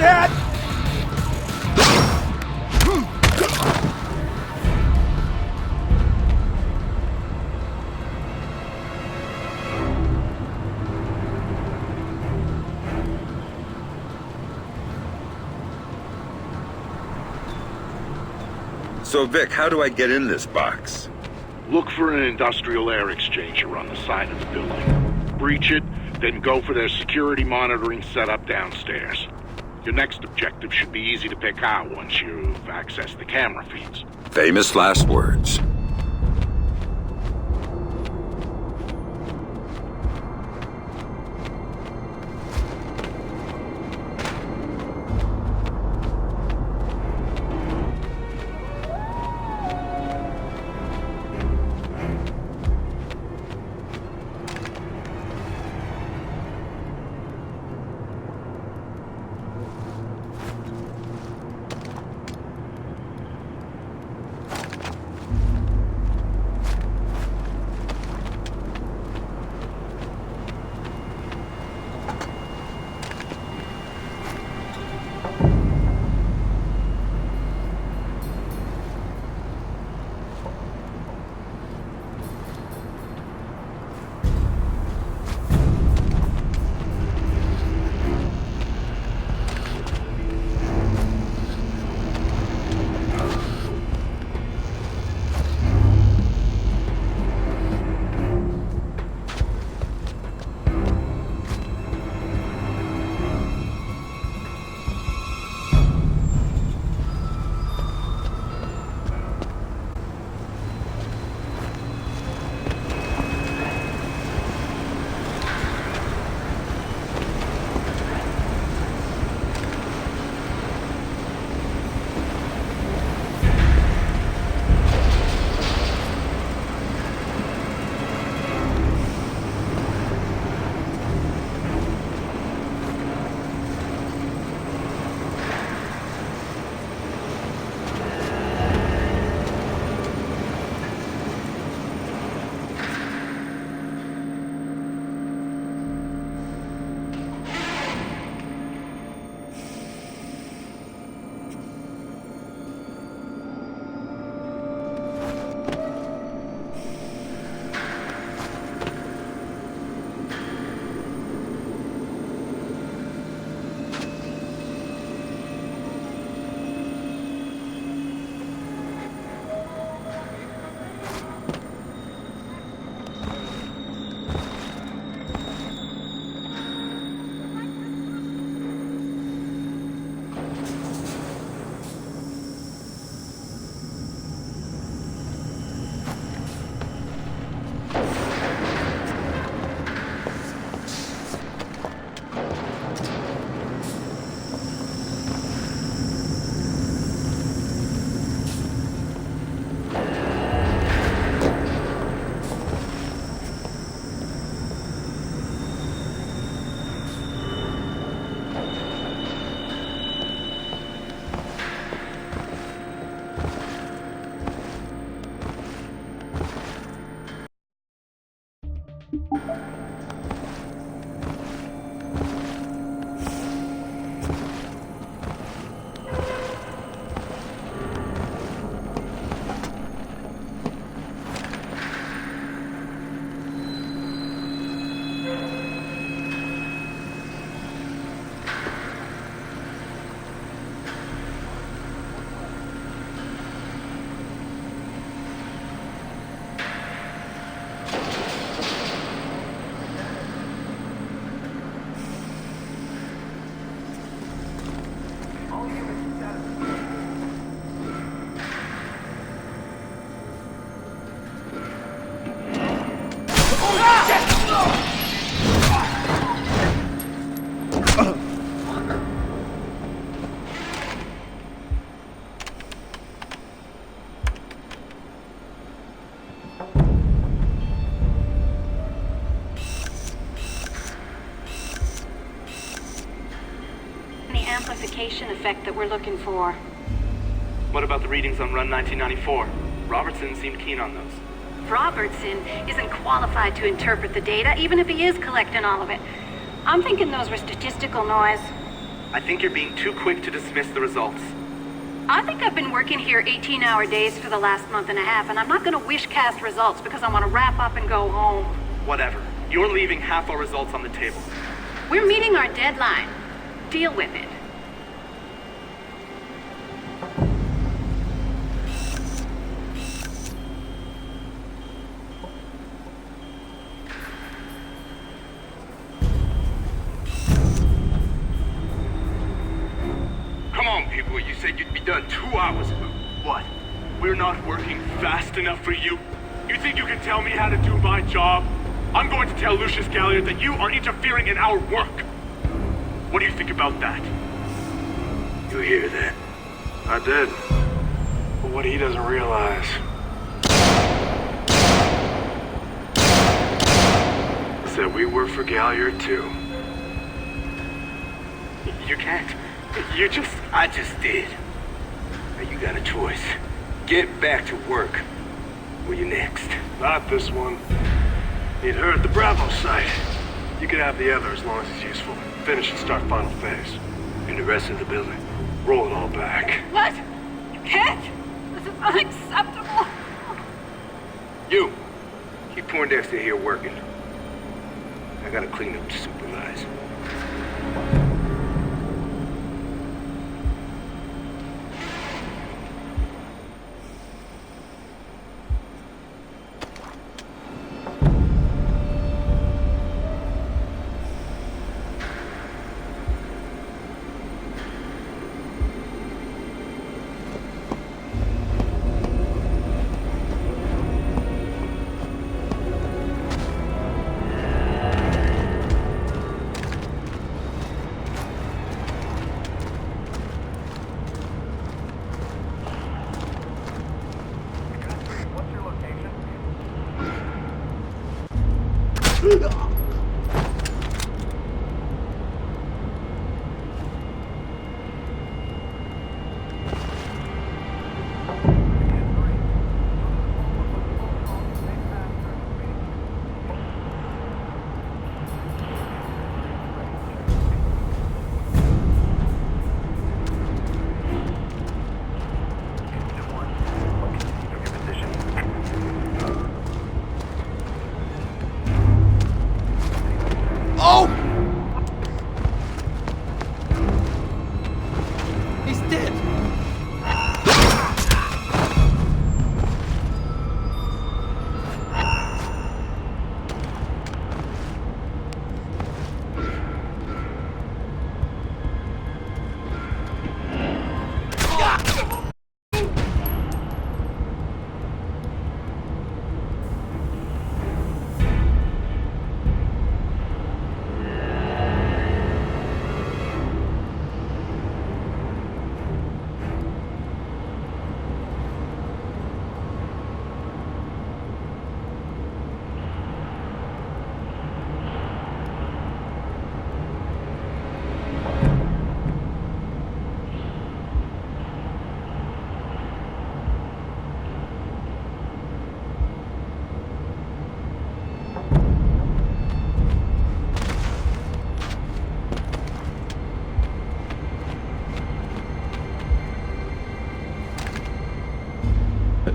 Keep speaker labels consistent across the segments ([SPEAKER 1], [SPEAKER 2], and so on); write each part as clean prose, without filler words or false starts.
[SPEAKER 1] shithead!
[SPEAKER 2] So, Vic, how do I get in this box?
[SPEAKER 3] Look for an industrial air exchanger on the side of the building. Breach it, then go for their security monitoring setup downstairs. Your next objective should be easy to pick out once you've accessed the camera feeds.
[SPEAKER 2] Famous last words.
[SPEAKER 4] Amplification effect that we're looking for.
[SPEAKER 5] What about the readings on Run 1994? Robertson seemed keen on those.
[SPEAKER 4] Robertson isn't qualified to interpret the data, even if he is collecting all of it. I'm thinking those were statistical noise.
[SPEAKER 5] I think you're being too quick to dismiss the results.
[SPEAKER 4] I think I've been working here 18-hour days for the last month and a half, and I'm not gonna wish cast results because I want to wrap up and go home.
[SPEAKER 5] Whatever. You're leaving half our results on the table.
[SPEAKER 4] We're meeting our deadline. Deal with it.
[SPEAKER 1] Come on, people. You said you'd be done 2 hours ago.
[SPEAKER 5] What? We're not working fast enough for you? You think you can tell me how to do my job? I'm going to tell Lucius Galliard that you are interfering in our work. What do you think about that?
[SPEAKER 1] You hear that?
[SPEAKER 6] I did. But what he doesn't realize... is that we work for Galliard too.
[SPEAKER 5] You can't.
[SPEAKER 1] I just did. Now you got a choice. Get back to work. Or you next.
[SPEAKER 6] Not this one. Need her at the Bravo site. You can have the other as long as it's useful. Finish and start final phase.
[SPEAKER 1] And the rest of the building.
[SPEAKER 6] Roll it all back.
[SPEAKER 4] What? You can't? This is unacceptable.
[SPEAKER 1] You! Keep Poindexter here working. I gotta clean up to supervise.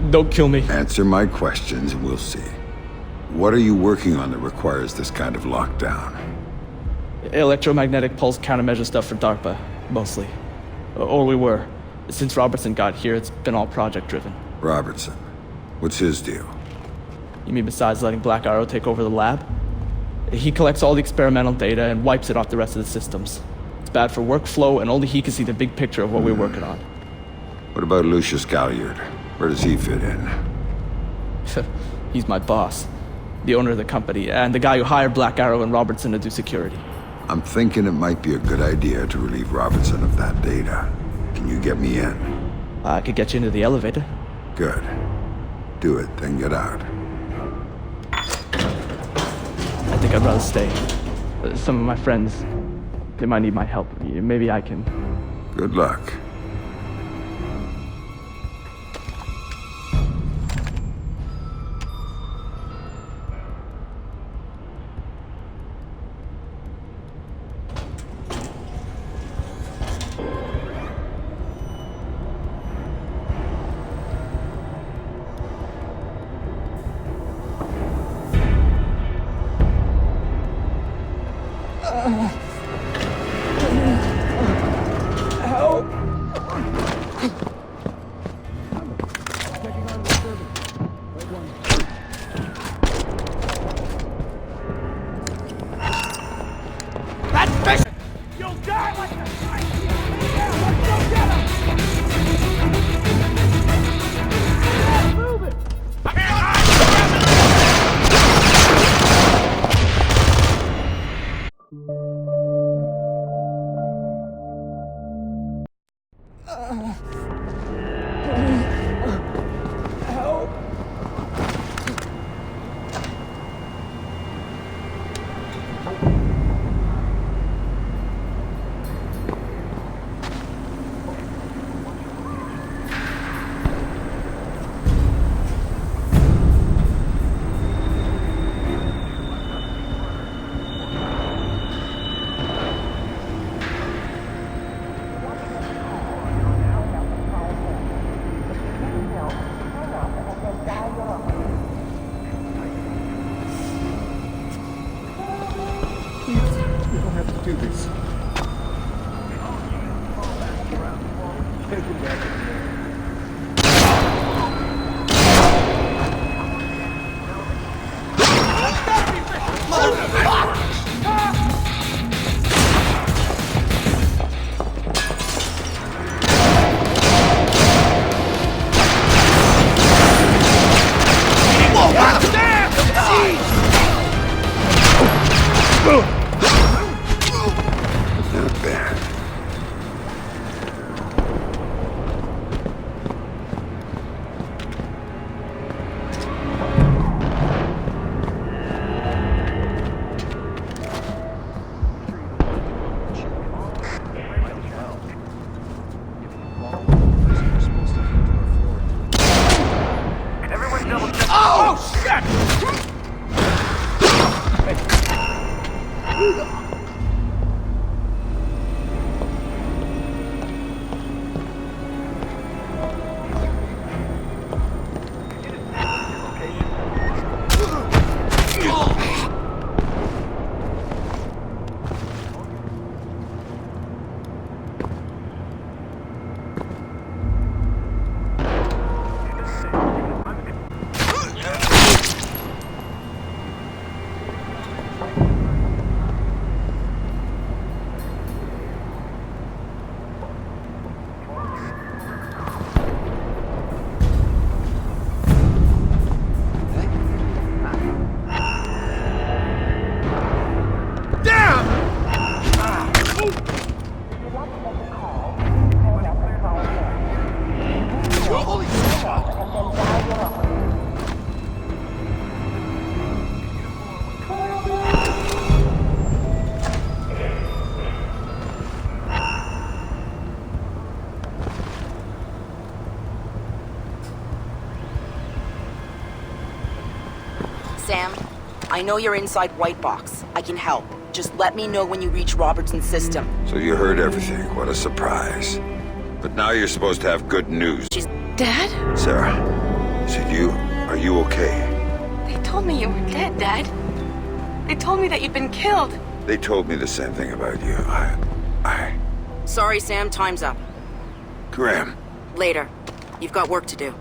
[SPEAKER 7] Don't kill me.
[SPEAKER 2] Answer my questions and we'll see. What are you working on that requires this kind of lockdown?
[SPEAKER 7] Electromagnetic pulse countermeasure stuff for DARPA, mostly. Or we were. Since Robertson got here, it's been all project-driven.
[SPEAKER 2] Robertson. What's his deal?
[SPEAKER 7] You mean besides letting Black Arrow take over the lab? He collects all the experimental data and wipes it off the rest of the systems. It's bad for workflow, and only he can see the big picture of what we're working on.
[SPEAKER 2] What about Lucius Galliard? Where does he fit in?
[SPEAKER 7] He's my boss. The owner of the company, and the guy who hired Black Arrow and Robertson to do security.
[SPEAKER 2] I'm thinking it might be a good idea to relieve Robertson of that data. Can you get me in?
[SPEAKER 7] I could get you into the elevator.
[SPEAKER 2] Good. Do it, then get out.
[SPEAKER 7] I think I'd rather stay. Some of my friends, they might need my help. Maybe I can...
[SPEAKER 2] Good luck. Not bad.
[SPEAKER 8] Sam, I know you're inside White Box. I can help. Just let me know when you reach Robertson's system.
[SPEAKER 2] So you heard everything. What a surprise. But now you're supposed to have good news.
[SPEAKER 9] Dad?
[SPEAKER 2] Sarah, is it you? Are you okay?
[SPEAKER 9] They told me you were dead, Dad. They told me that you'd been killed.
[SPEAKER 2] They told me the same thing about you.
[SPEAKER 8] Sorry, Sam, time's up.
[SPEAKER 2] Graham.
[SPEAKER 8] Later. You've got work to do.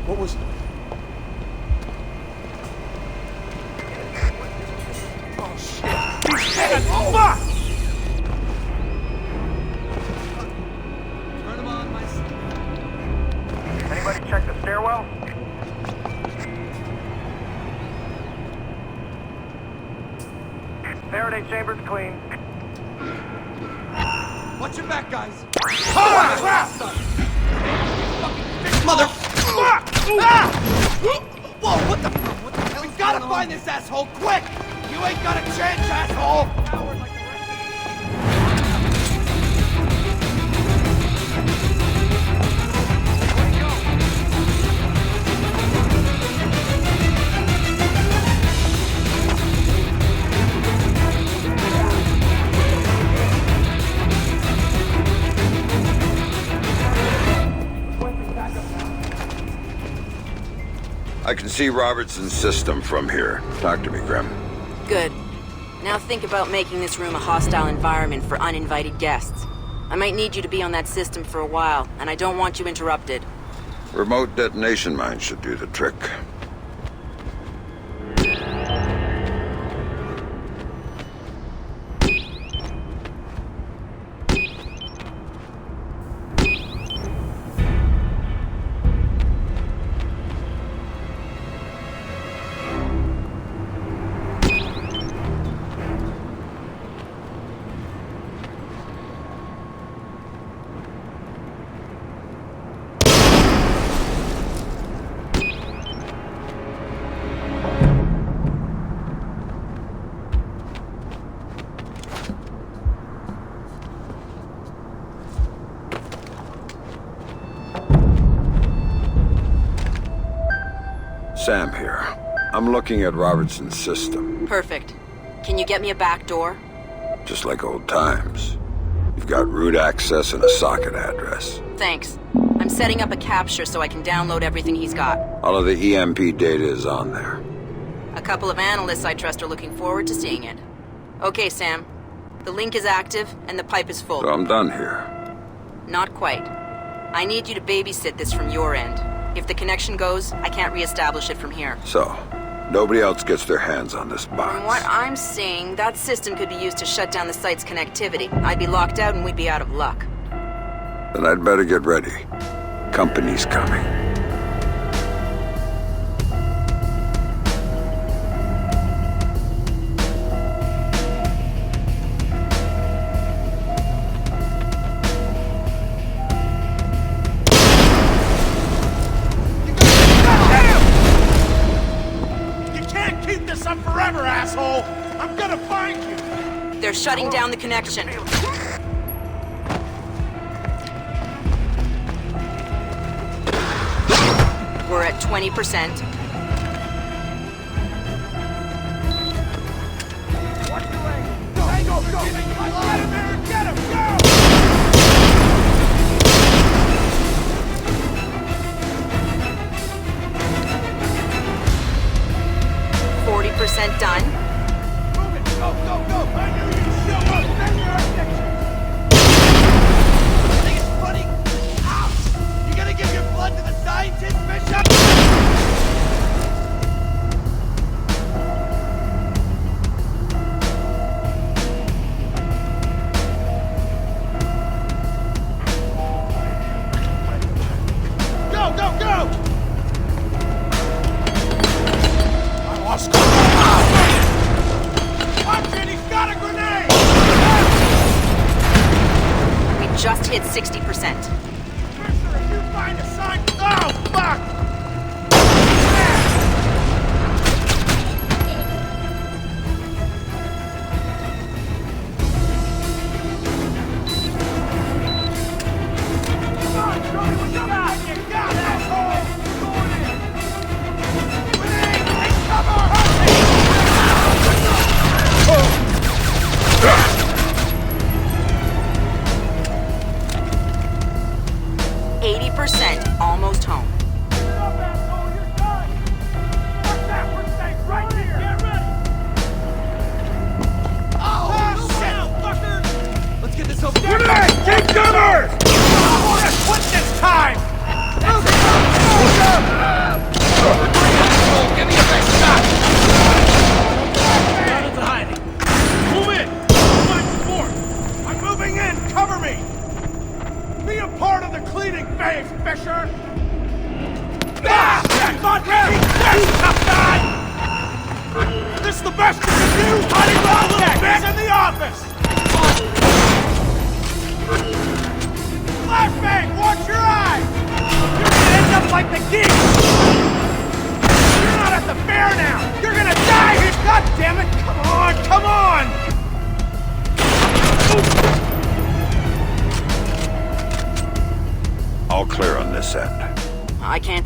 [SPEAKER 6] What was... Oh, shit! He's dead! Oh, fuck! Turn him on, my...
[SPEAKER 10] Anybody check the stairwell? Faraday chamber's clean.
[SPEAKER 6] Watch your back, guys! Mother... Whoa, what the hell? We gotta find this asshole, quick! You ain't got a chance, asshole!
[SPEAKER 2] I can see Robertson's system from here. Talk to me, Grim.
[SPEAKER 8] Good. Now think about making this room a hostile environment for uninvited guests. I might need you to be on that system for a while, and I don't want you interrupted.
[SPEAKER 2] Remote detonation mines should do the trick. Sam here. I'm looking at Robertson's system.
[SPEAKER 8] Perfect. Can you get me a back door?
[SPEAKER 2] Just like old times. You've got root access and a socket address.
[SPEAKER 8] Thanks. I'm setting up a capture so I can download everything he's got.
[SPEAKER 2] All of the EMP data is on there.
[SPEAKER 8] A couple of analysts I trust are looking forward to seeing it. Okay, Sam. The link is active and the pipe is full.
[SPEAKER 2] So I'm done here.
[SPEAKER 8] Not quite. I need you to babysit this from your end. If the connection goes, I can't reestablish it from here.
[SPEAKER 2] So, nobody else gets their hands on this box.
[SPEAKER 8] From what I'm seeing, that system could be used to shut down the site's connectivity. I'd be locked out and we'd be out of luck.
[SPEAKER 2] Then I'd better get ready. Company's coming.
[SPEAKER 6] Forever, asshole! I'm gonna find you!
[SPEAKER 8] They're shutting down the connection. We're at 20%.
[SPEAKER 6] Watch the way! Go! Get him, Aaron! Get him! Go!
[SPEAKER 8] 40% done.
[SPEAKER 6] Move it! Go! I knew you'd show up! Then you're addiction! I think it's funny. Ow! You gonna give your blood to the scientist, Bishop? Go! I lost control. Watch it! He's got a grenade!
[SPEAKER 8] We just hit 60%.
[SPEAKER 6] Mister, if you find a sign... Oh, fuck! 'Come on, Charlie, what's up? You got it, asshole! Going in!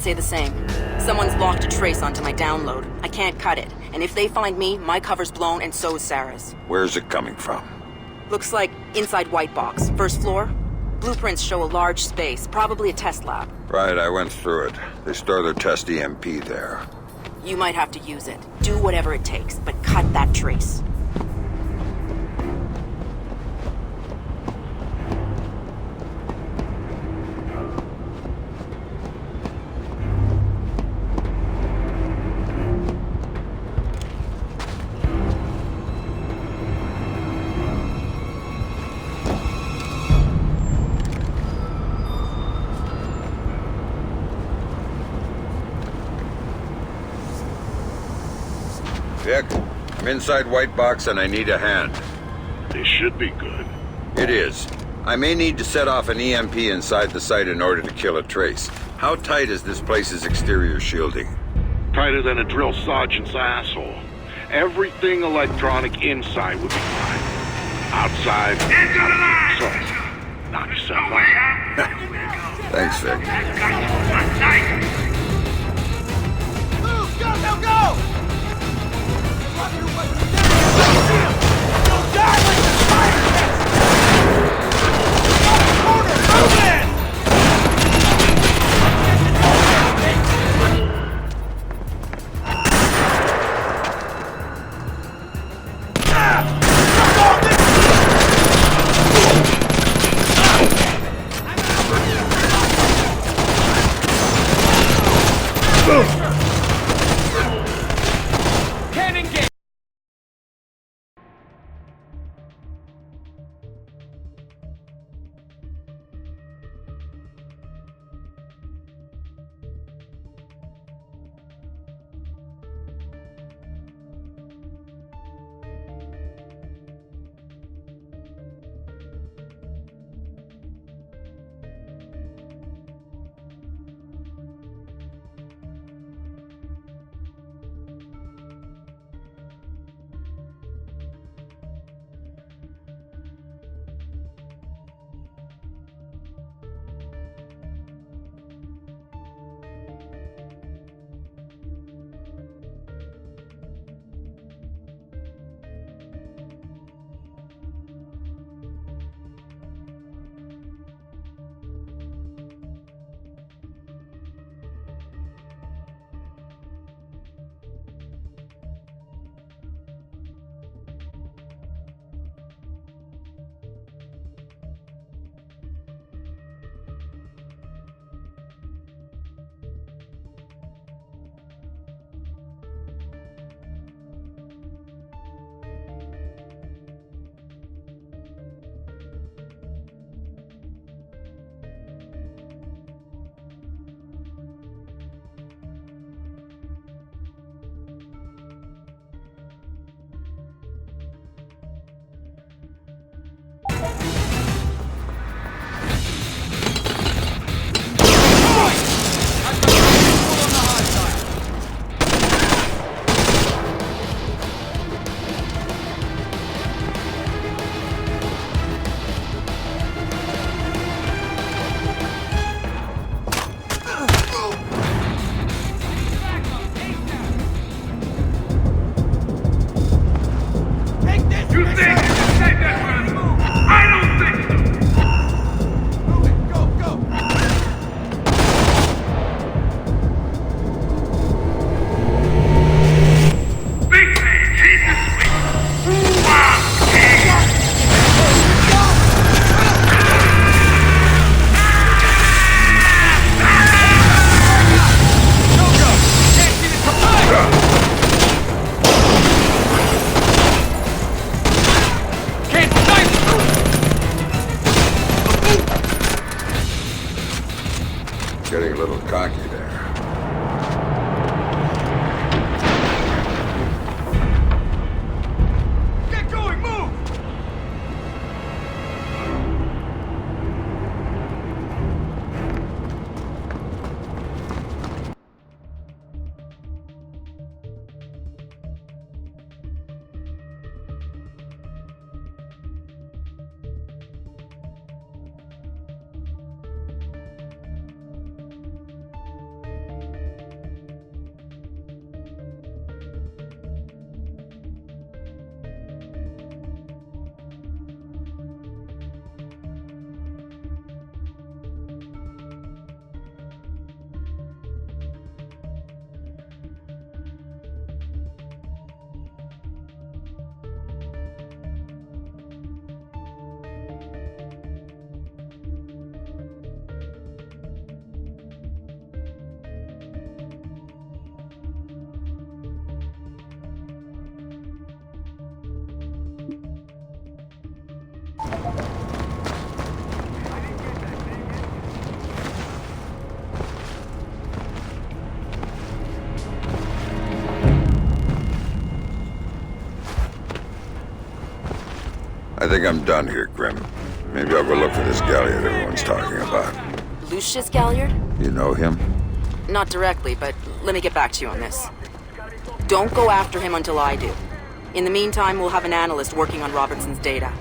[SPEAKER 8] say the same. Someone's locked a trace onto my download. I can't cut it. And if they find me, my cover's blown and so is Sarah's.
[SPEAKER 2] Where's it coming from?
[SPEAKER 8] Looks like inside White Box, first floor. Blueprints show a large space, probably a test lab.
[SPEAKER 2] Right, I went through it. They store their test EMP there.
[SPEAKER 8] You might have to use it. Do whatever it takes, but cut that trace.
[SPEAKER 2] Vic, I'm inside White Box and I need a hand.
[SPEAKER 3] This should be good.
[SPEAKER 2] It is. I may need to set off an EMP inside the site in order to kill a trace. How tight is this place's exterior shielding?
[SPEAKER 3] Tighter than a drill sergeant's asshole. Everything electronic inside would be fine. Outside, so knock yourself out.
[SPEAKER 2] Thanks, Vic.
[SPEAKER 11] Move! Go, go, go! Drop your weapon! You'll die like the spider pit! Corner! Move in!
[SPEAKER 2] think I'm done here, Grim. Maybe I'll go look for this Galliard everyone's talking about.
[SPEAKER 8] Lucius Galliard?
[SPEAKER 2] You know him?
[SPEAKER 8] Not directly, but let me get back to you on this. Don't go after him until I do. In the meantime, we'll have an analyst working on Robertson's data.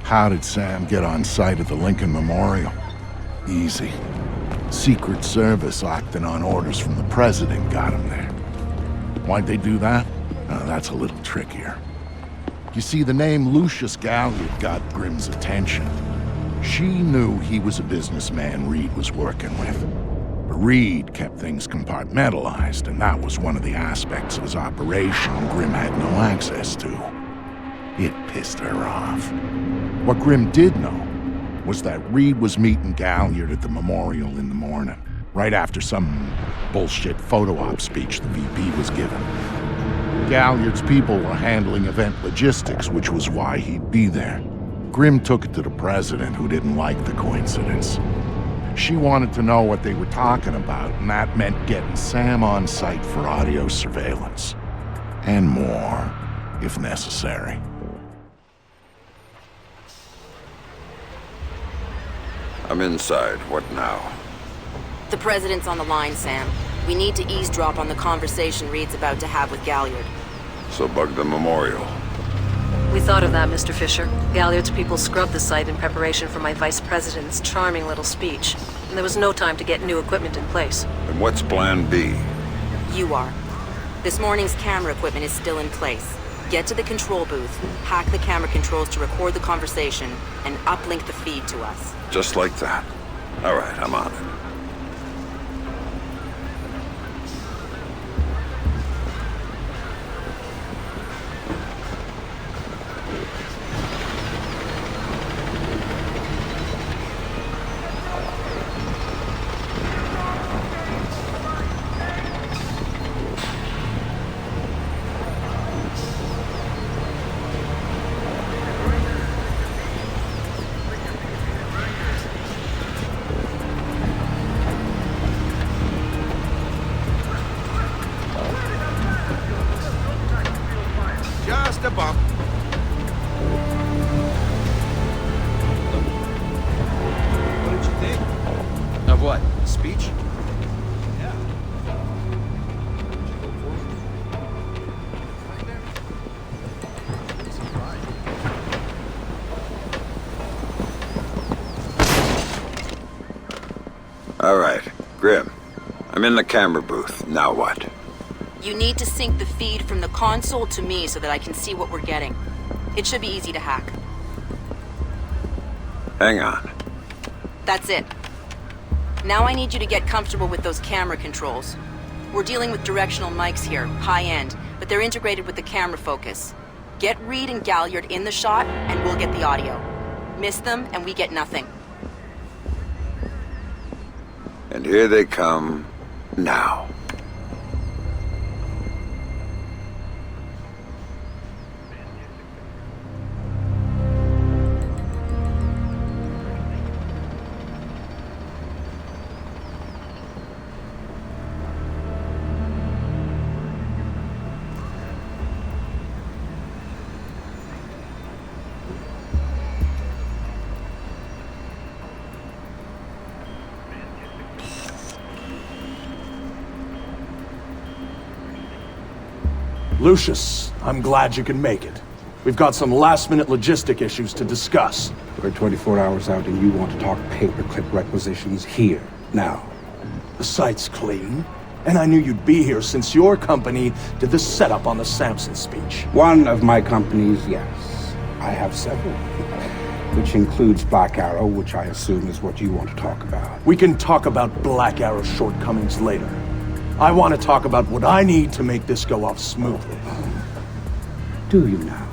[SPEAKER 12] How did Sam get on site at the Lincoln Memorial? Easy. Secret Service acting on orders from the President got him there. Why'd they do that? That's a little trickier. You see, the name Lucius Galliard got Grim's attention. She knew he was a businessman Reed was working with. But Reed kept things compartmentalized, and that was one of the aspects of his operation Grim had no access to. It pissed her off. What Grim did know was that Reed was meeting Galliard at the memorial in the morning, right after some bullshit photo op speech the VP was giving. Galliard's people were handling event logistics, which was why he'd be there. Grim took it to the President, who didn't like the coincidence. She wanted to know what they were talking about, and that meant getting Sam on site for audio surveillance. And more, if necessary.
[SPEAKER 2] I'm inside. What now?
[SPEAKER 8] The President's on the line, Sam. We need to eavesdrop on the conversation Reed's about to have with Galliard.
[SPEAKER 2] So bug the memorial.
[SPEAKER 13] We thought of that, Mr. Fisher. Galliard's people scrubbed the site in preparation for my Vice President's charming little speech. And there was no time to get new equipment in place.
[SPEAKER 2] And what's plan B?
[SPEAKER 8] You are. This morning's camera equipment is still in place. Get to the control booth, hack the camera controls to record the conversation, and uplink the feed to us.
[SPEAKER 2] Just like that. All right, I'm on it.
[SPEAKER 11] Just a bump. What did you think?
[SPEAKER 14] Of what? Speech?
[SPEAKER 11] Yeah.
[SPEAKER 2] All right, Grim. I'm in the camera booth. Now what?
[SPEAKER 8] You need to sync the feed from the console to me so that I can see what we're getting. It should be easy to hack.
[SPEAKER 2] Hang on.
[SPEAKER 8] That's it. Now I need you to get comfortable with those camera controls. We're dealing with directional mics here, high-end, but they're integrated with the camera focus. Get Reed and Galliard in the shot, and we'll get the audio. Miss them, and we get nothing.
[SPEAKER 2] And here they come now.
[SPEAKER 6] Lucius, I'm glad you can make it. We've got some last-minute logistic issues to discuss.
[SPEAKER 15] We're 24 hours out and you want to talk paperclip requisitions here, now.
[SPEAKER 6] The site's clean, and I knew you'd be here since your company did the setup on the Samson speech.
[SPEAKER 15] One of my companies, yes. I have several. Which includes Black Arrow, which I assume is what you want to talk about.
[SPEAKER 6] We can talk about Black Arrow's shortcomings later. I want to talk about what I need to make this go off smoothly.
[SPEAKER 15] Do you now?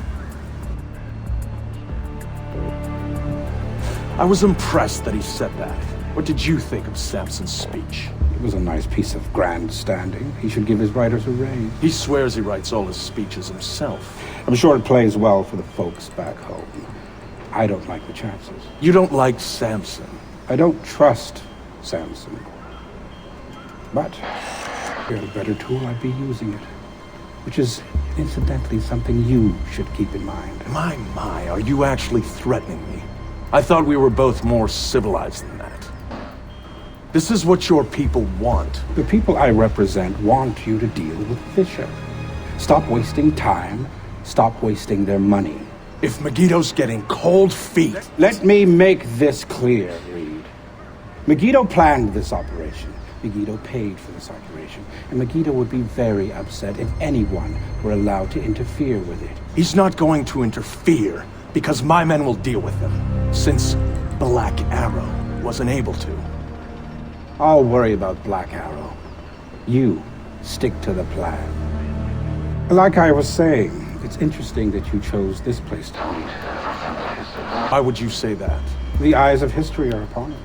[SPEAKER 6] I was impressed that he said that.
[SPEAKER 16] What did you think of Sampson's speech?
[SPEAKER 15] It was a nice piece of grandstanding. He should give his writers a raise.
[SPEAKER 16] He swears he writes all his speeches himself.
[SPEAKER 15] I'm sure it plays well for the folks back home. I don't like the chances.
[SPEAKER 16] You don't like Sampson?
[SPEAKER 15] I don't trust Sampson. But if we had a better tool, I'd be using it. Which is, incidentally, something you should keep in mind.
[SPEAKER 16] My, are you actually threatening me? I thought we were both more civilized than that. This is what your people want.
[SPEAKER 15] The people I represent want you to deal with Fisher. Stop wasting time. Stop wasting their money.
[SPEAKER 16] If Megiddo's getting cold feet...
[SPEAKER 15] Let me make this clear, Reed. Megiddo planned this operation. Megiddo paid for this operation. And Megiddo would be very upset if anyone were allowed to interfere with it.
[SPEAKER 16] He's not going to interfere, because my men will deal with him, since Black Arrow wasn't able to.
[SPEAKER 15] I'll worry about Black Arrow. You stick to the plan. Like I was saying, it's interesting that you chose this place to meet.
[SPEAKER 16] Why would you say that?
[SPEAKER 15] The eyes of history are upon it.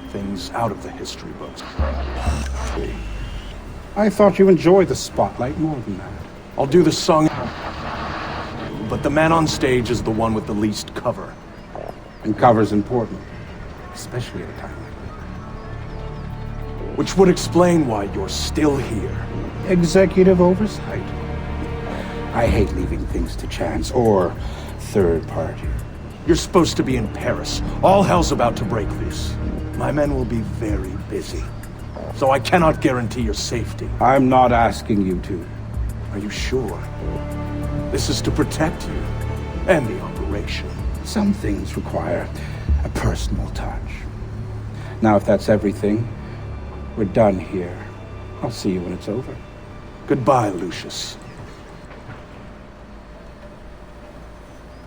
[SPEAKER 16] Things out of the history books.
[SPEAKER 15] I thought you enjoyed the spotlight more than that.
[SPEAKER 16] I'll do the song, but the man on stage is the one with the least cover.
[SPEAKER 15] And cover's important, especially at a time like
[SPEAKER 16] Which would explain why you're still here.
[SPEAKER 15] Executive oversight. I hate leaving things to chance or third party.
[SPEAKER 16] You're supposed to be in Paris. All hell's about to break loose. My men will be very busy, so I cannot guarantee your safety.
[SPEAKER 15] I'm not asking you to.
[SPEAKER 16] Are you sure? This is to protect you and the operation.
[SPEAKER 15] Some things require a personal touch. Now, if that's everything, we're done here. I'll see you when it's over.
[SPEAKER 16] Goodbye, Lucius.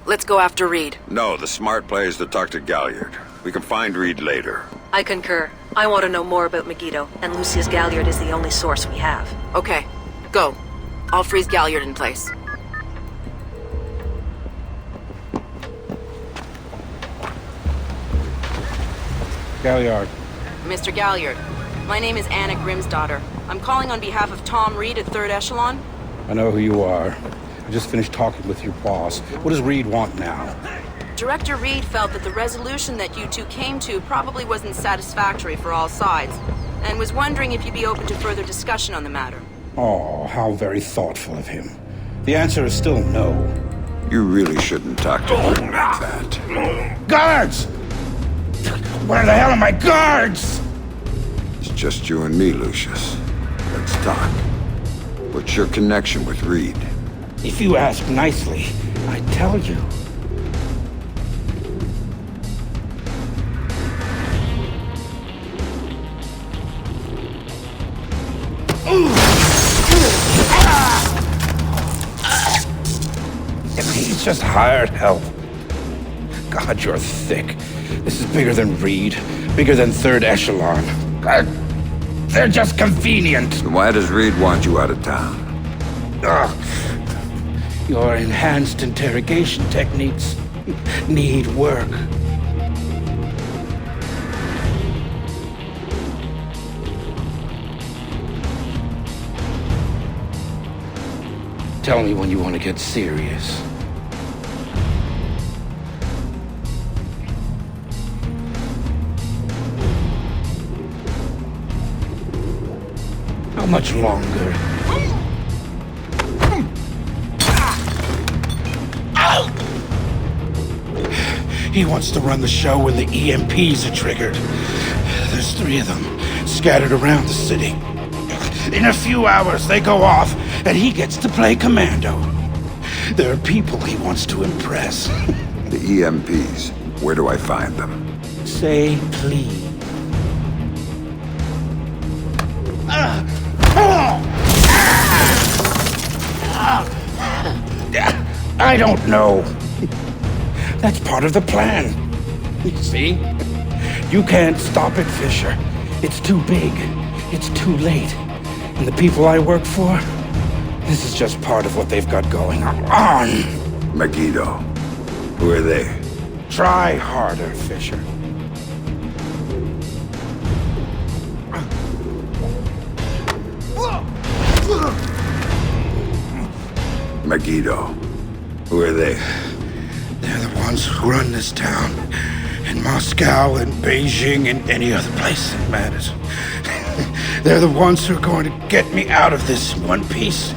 [SPEAKER 8] Let's go after Reed.
[SPEAKER 2] No, the smart play is to talk to Galliard. We can find Reed later.
[SPEAKER 13] I concur. I want to know more about Megiddo, and Lucius Galliard is the only source we have.
[SPEAKER 8] Okay, go. I'll freeze Galliard in place.
[SPEAKER 15] Galliard.
[SPEAKER 8] Mr. Galliard, my name is Anna Grimsdottir. I'm calling on behalf of Tom Reed at 3rd Echelon.
[SPEAKER 15] I know who you are. I just finished talking with your boss. What does Reed want now?
[SPEAKER 8] Director Reed felt that the resolution that you two came to probably wasn't satisfactory for all sides, and was wondering if you'd be open to further discussion on the matter.
[SPEAKER 15] Oh, how very thoughtful of him. The answer is still no.
[SPEAKER 2] You really shouldn't talk to him like that.
[SPEAKER 15] Guards! Where the hell are my guards?
[SPEAKER 2] It's just you and me, Lucius. Let's talk. What's your connection with Reed?
[SPEAKER 15] If you ask nicely, I tell you. He's just hired help. God, you're thick. This is bigger than Reed, bigger than 3rd Echelon. God, they're just convenient.
[SPEAKER 2] So why does Reed want you out of town?
[SPEAKER 15] Your enhanced interrogation techniques need work. Tell me when you want to get serious. How much longer? He wants to run the show when the EMPs are triggered. There's 3 of them, scattered around the city. In a few hours, they go off, and he gets to play commando. There are people he wants to impress.
[SPEAKER 2] The EMPs. Where do I find them?
[SPEAKER 15] Say please. I don't know. That's part of the plan. You see? You can't stop it, Fisher. It's too big. It's too late. And the people I work for, this is just part of what they've got going on.
[SPEAKER 2] Megiddo. Who are they?
[SPEAKER 15] Try harder, Fisher.
[SPEAKER 2] Megiddo. Who are they?
[SPEAKER 15] They're the ones who run this town. In Moscow and Beijing and any other place that matters. They're the ones who are going to get me out of this in one piece.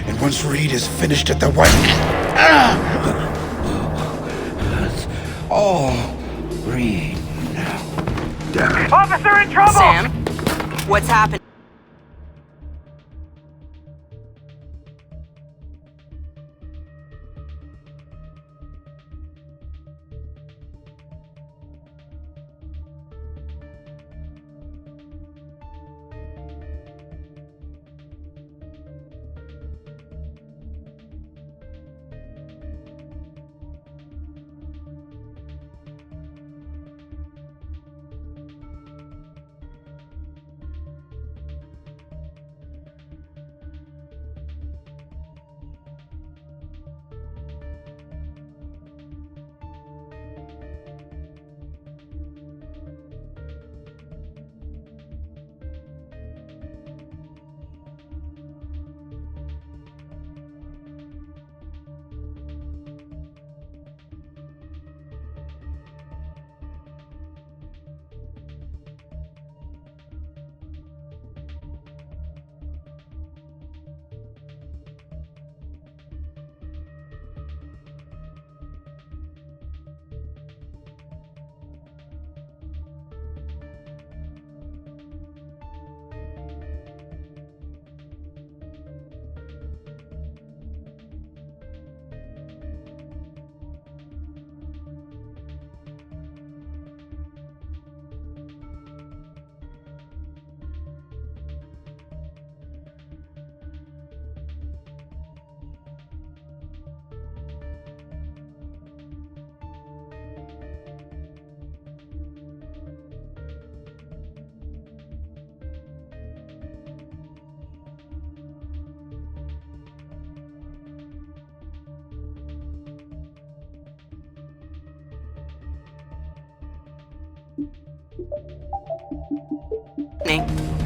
[SPEAKER 15] And once Reed is finished at the White... That's all Reed now.
[SPEAKER 2] Damn it.
[SPEAKER 10] Officer in trouble!
[SPEAKER 8] Sam, what's happened?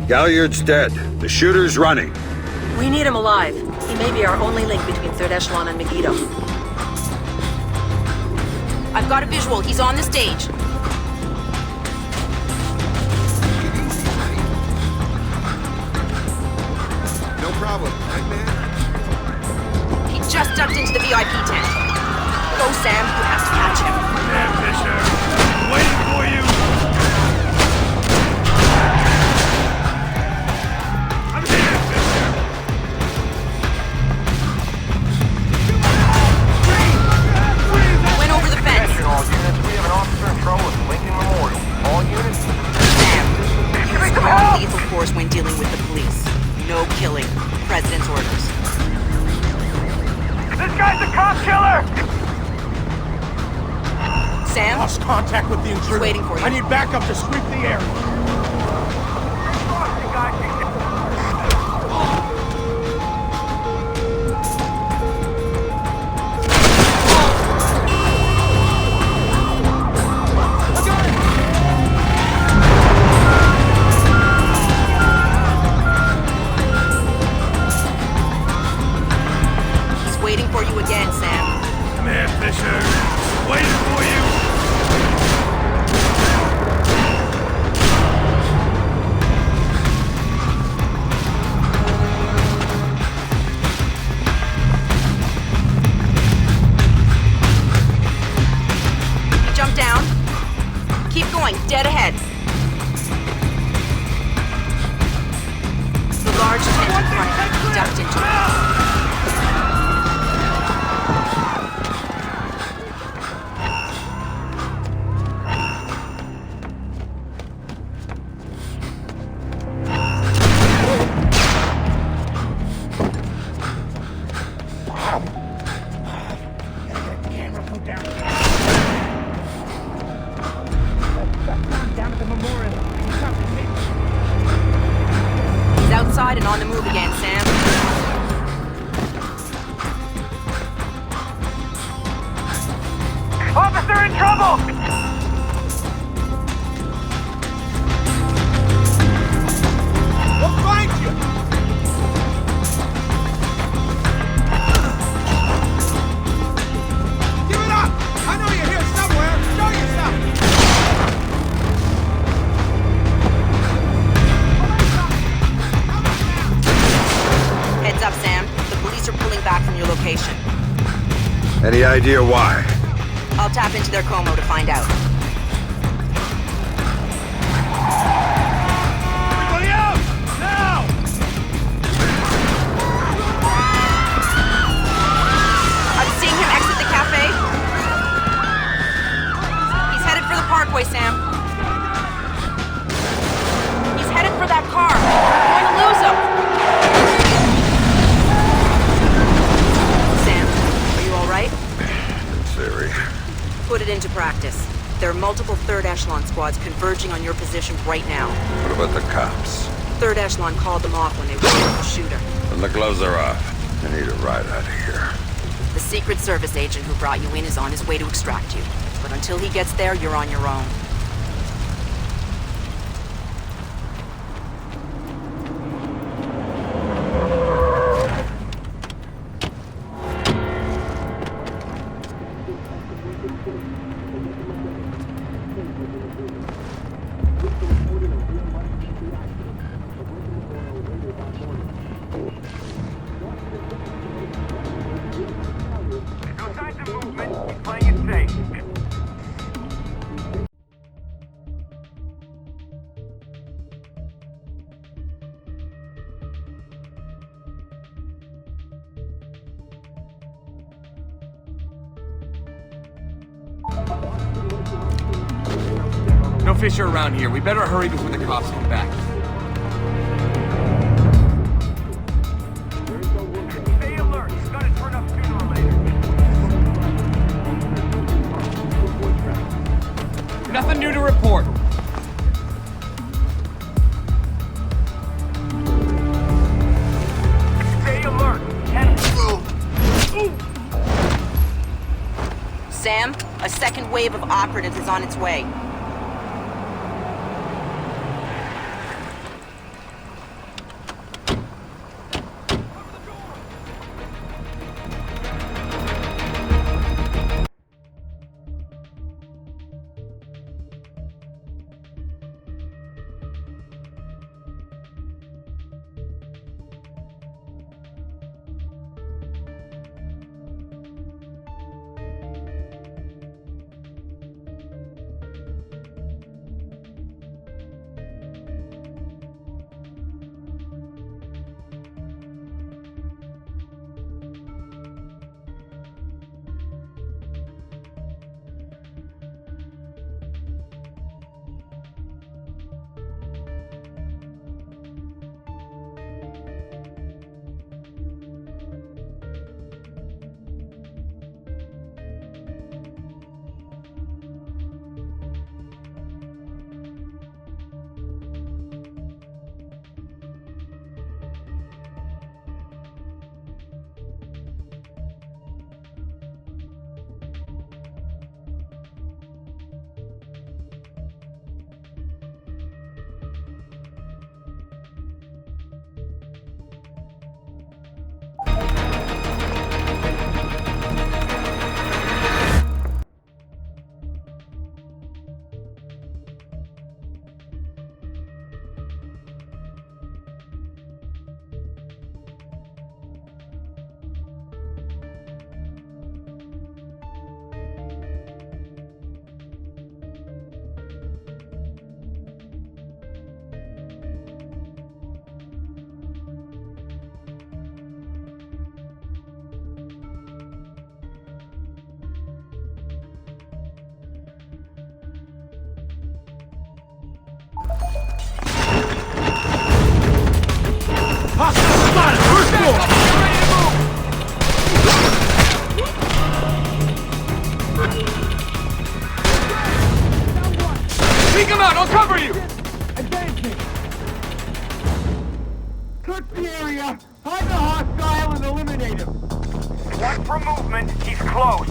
[SPEAKER 2] Galliard's dead. The shooter's running.
[SPEAKER 13] We need him alive. He may be our only link between Third Echelon and Megiddo.
[SPEAKER 8] I've got a visual. He's on the stage.
[SPEAKER 14] No problem. Right, man?
[SPEAKER 8] He just ducked into the VIP tent. Go, Sam. You have to catch him.
[SPEAKER 10] There, Fisher. Waiting for you. I'm here, Fisher.
[SPEAKER 8] Went over the fence.
[SPEAKER 10] Attention, all units. We have an officer in trouble at Lincoln Memorial. All units.
[SPEAKER 8] Sam, use non-lethal force when dealing with the police. No killing. President's orders.
[SPEAKER 10] This guy's a cop killer!
[SPEAKER 8] Sam?
[SPEAKER 16] Lost contact with the intruder.
[SPEAKER 8] He's waiting for you.
[SPEAKER 16] I need backup to sweep the area.
[SPEAKER 8] He's waiting for you again, Sam.
[SPEAKER 10] Come here, Fisher. Waiting for you.
[SPEAKER 8] Jump down. Keep going, dead ahead. The large tent in front of you. He ducked into it. He's outside and on the move again, Sam.
[SPEAKER 10] are in trouble!
[SPEAKER 11] We'll find you! Give it up! I know you're here somewhere! Show yourself!
[SPEAKER 8] Heads up, Sam. The police are pulling back from your location.
[SPEAKER 2] Any idea why?
[SPEAKER 8] I'll tap into their Como to find out.
[SPEAKER 10] Everybody out! Now!
[SPEAKER 8] I'm seeing him exit the cafe. He's headed for the parkway, Sam. He's headed for that car. We're going to lose him. Sam, are you all right?
[SPEAKER 2] In theory.
[SPEAKER 8] Put it into practice. There are multiple third echelon squads converging on your position right now.
[SPEAKER 2] What about the cops?
[SPEAKER 8] Third echelon called them off when they were the shooter.
[SPEAKER 2] When the gloves are off, I need a ride out of here.
[SPEAKER 8] The Secret Service agent who brought you in is on his way to extract you. But until he gets there, you're on your own.
[SPEAKER 10] No signs of movement. Keep playing it safe.
[SPEAKER 17] No Fisher around here. We better hurry before the cops come back.
[SPEAKER 10] Stay alert. He's gonna turn up sooner or later.
[SPEAKER 17] Nothing new to report.
[SPEAKER 10] Stay alert. And
[SPEAKER 8] Sam, a second wave of operatives is on its way.
[SPEAKER 17] Take him out! I'll cover you!
[SPEAKER 10] advancing. Search the area. Find the hostile and eliminate him. Watch for movement. He's close.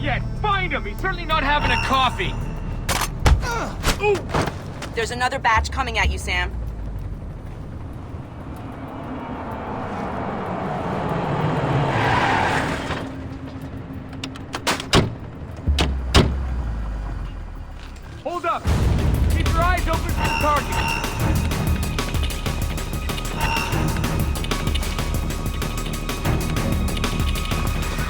[SPEAKER 17] yet! Find him! He's certainly not having a coffee!
[SPEAKER 8] There's another batch coming at you, Sam.
[SPEAKER 17] Hold up! Keep your eyes open for the target!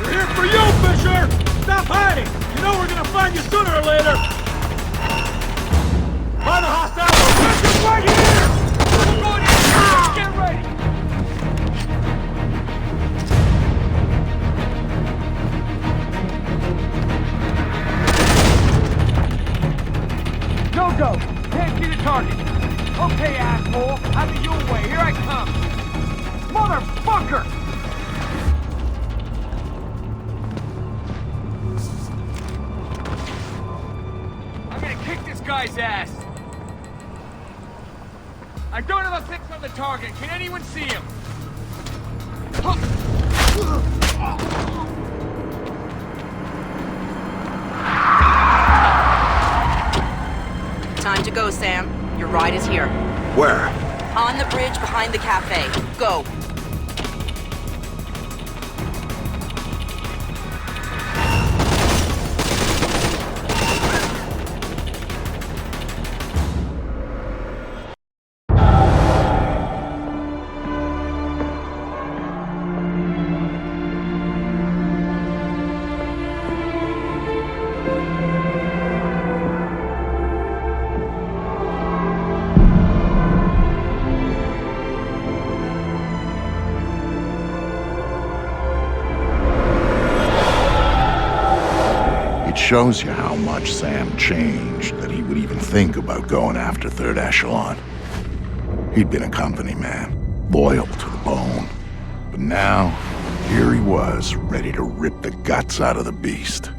[SPEAKER 11] We're here for you, Fisher! Stop hiding! You know we're gonna find you sooner or later! Find the hostile position right here!
[SPEAKER 17] We're going in! Get ready! No go! Can't see the target! Okay, asshole! Out of your way! Here I come! Motherfucker! I'm gonna kick this guy's ass! I don't have a fix on the target. Can anyone see him?
[SPEAKER 8] Time to go, Sam. Your ride is here.
[SPEAKER 2] Where?
[SPEAKER 8] On the bridge behind the cafe. Go.
[SPEAKER 12] Shows you how much Sam changed that he would even think about going after Third Echelon. He'd been a company man, loyal to the bone. But now, here he was, ready to rip the guts out of the beast.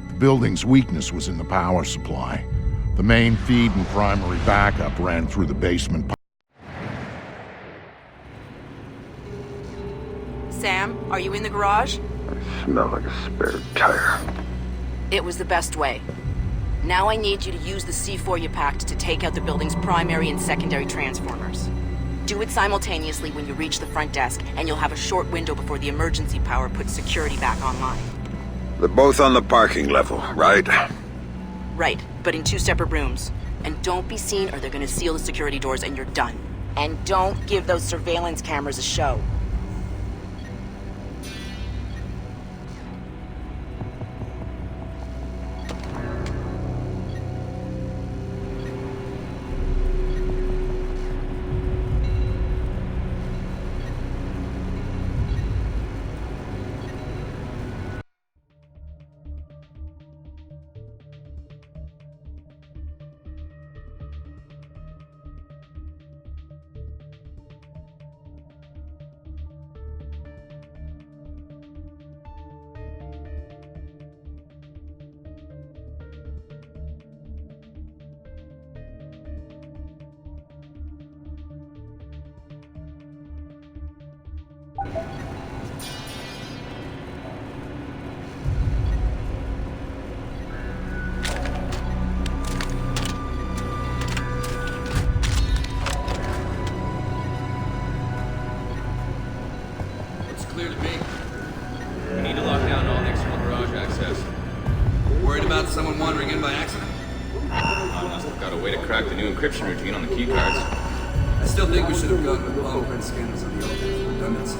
[SPEAKER 12] The building's weakness was in the power supply. The main feed and primary backup ran through the basement.
[SPEAKER 8] Sam, are you in the garage?
[SPEAKER 2] I smell like a spare tire.
[SPEAKER 8] It was the best way. Now I need you to use the C4 you packed to take out the building's primary and secondary transformers. Do it simultaneously when you reach the front desk, and you'll have a short window before the emergency power puts security back online.
[SPEAKER 2] They're both on the parking level, right?
[SPEAKER 8] Right, but in 2 separate rooms. And don't be seen or they're gonna seal the security doors and you're done. And don't give those surveillance cameras a show.
[SPEAKER 18] Clear to me. We need to lock down all the external garage access. Worried about someone wandering in by accident? I must have got a way to crack the new encryption routine on the keycards. I still think we should have gotten the blueprint scanners on the open for redundancy.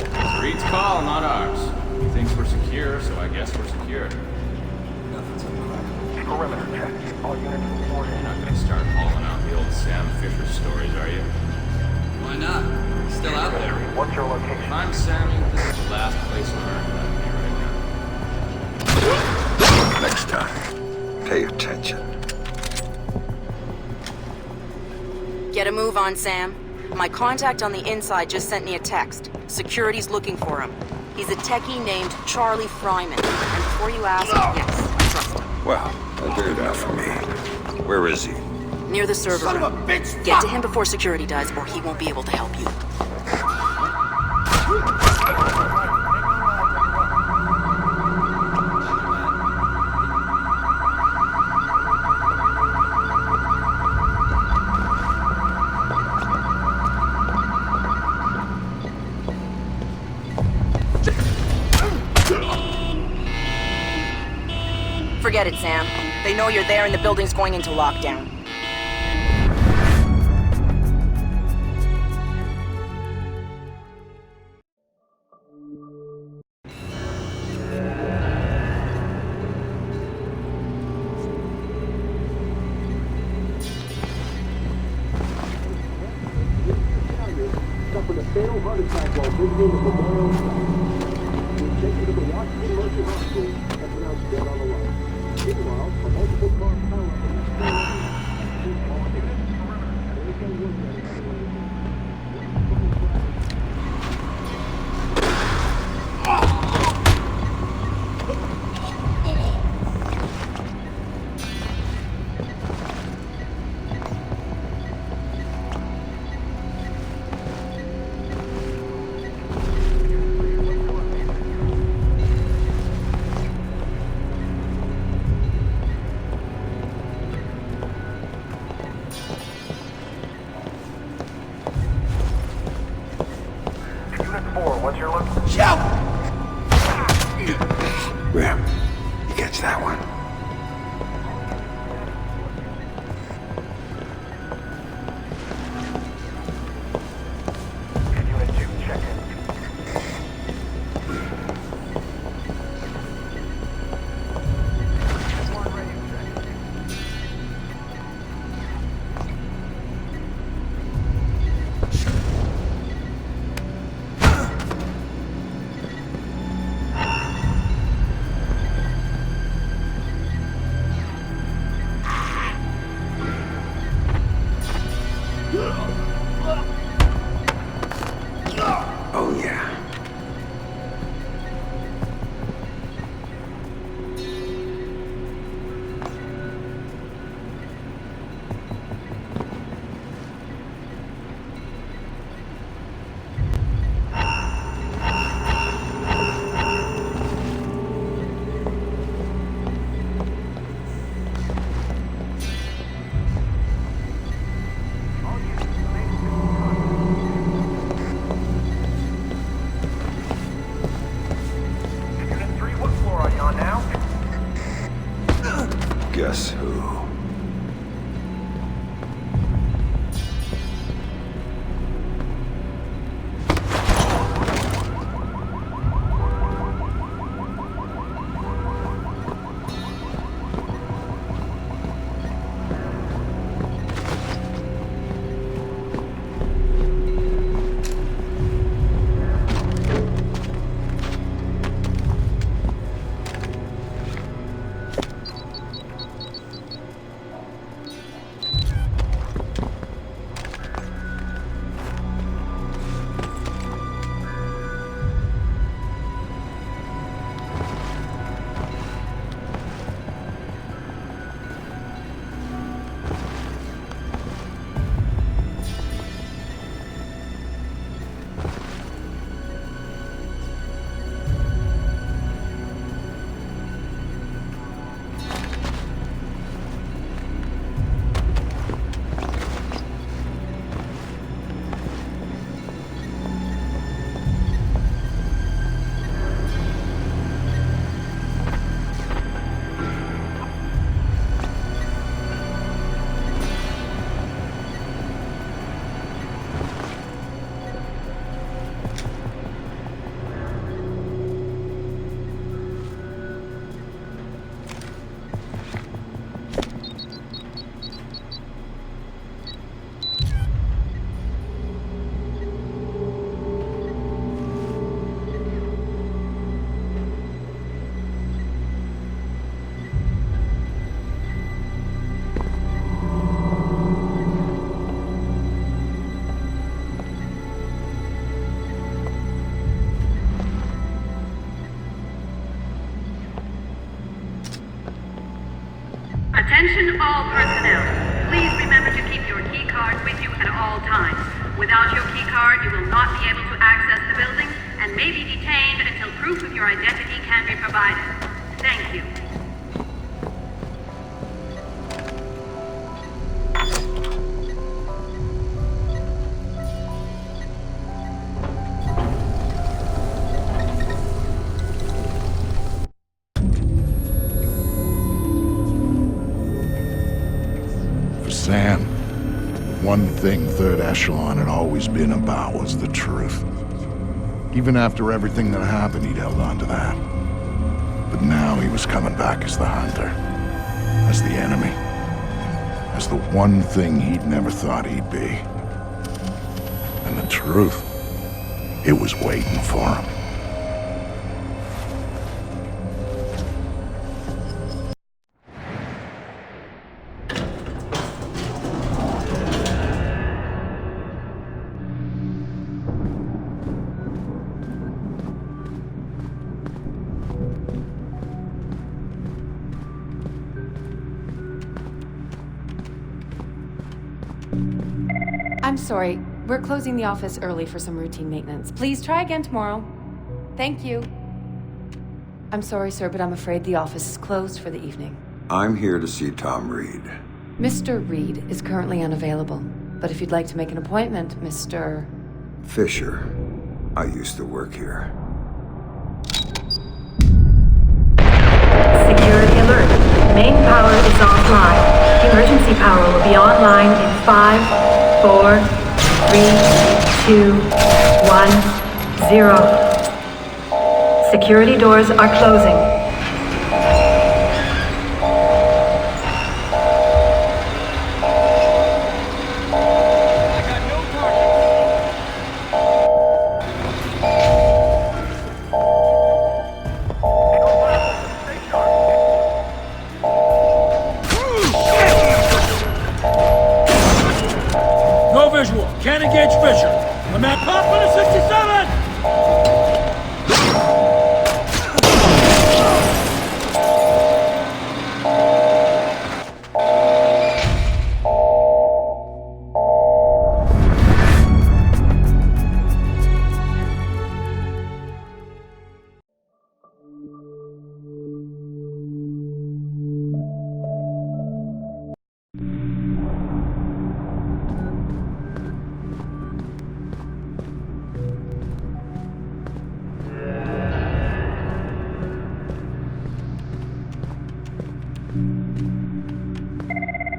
[SPEAKER 19] It's Reed's call, not ours. He thinks we're secure, so I guess we're secure.
[SPEAKER 18] Nothing's on the crack.
[SPEAKER 10] Perimeter check. All units reported.
[SPEAKER 19] You're not gonna start hauling out the old Sam Fisher stories, are you?
[SPEAKER 18] Why not? He's still out there.
[SPEAKER 10] What's your location?
[SPEAKER 19] If I'm Sammy, this is the last place on earth I'd be right now.
[SPEAKER 2] Next time, pay attention.
[SPEAKER 8] Get a move on, Sam. My contact on the inside just sent me a text. Security's looking for him. He's a techie named Charlie Fryman. And before you ask, yes, I trust him.
[SPEAKER 2] Well, that's good enough for me. Where is he?
[SPEAKER 8] Near the server room.
[SPEAKER 11] Son of a bitch!
[SPEAKER 8] Get to him before security does, or he won't be able to help you. Forget it, Sam. They know you're there and the building's going into lockdown.
[SPEAKER 11] Suffered a fatal heart attack while visiting the memorial site. He was taken to the Washington Merchant Hospital and pronounced dead on the line. Meanwhile, a multiple car power
[SPEAKER 10] What's your look?
[SPEAKER 11] Shout!
[SPEAKER 10] Ram, you catch that one? Unit 2, check in.
[SPEAKER 2] Oh, yeah. Guess who?
[SPEAKER 4] Attention all personnel. Please remember to keep your key card with you at all times. Without your key card, you will not be able to access the building and may be detained until proof of your identity can be provided. Thank you.
[SPEAKER 12] one thing Third Echelon had always been about was the truth. Even after everything that happened, he'd held on to that. But now he was coming back as the hunter, as the enemy, as the one thing he'd never thought he'd be. And the truth, it was waiting for him.
[SPEAKER 20] I'm sorry. We're closing the office early for some routine maintenance. Please try again tomorrow. Thank you. I'm sorry, sir, but I'm afraid the office is closed for the evening.
[SPEAKER 2] I'm here to see Tom Reed.
[SPEAKER 20] Mr. Reed is currently unavailable, but if you'd like to make an appointment, Mr.
[SPEAKER 2] Fisher. I used to work here.
[SPEAKER 4] Security alert. Main power is offline. Emergency power will be online in 5, 4, 3, 2, 1, 0. Security doors are closing.
[SPEAKER 17] No visual. Can't engage Fisher. I'm at pop on a 67!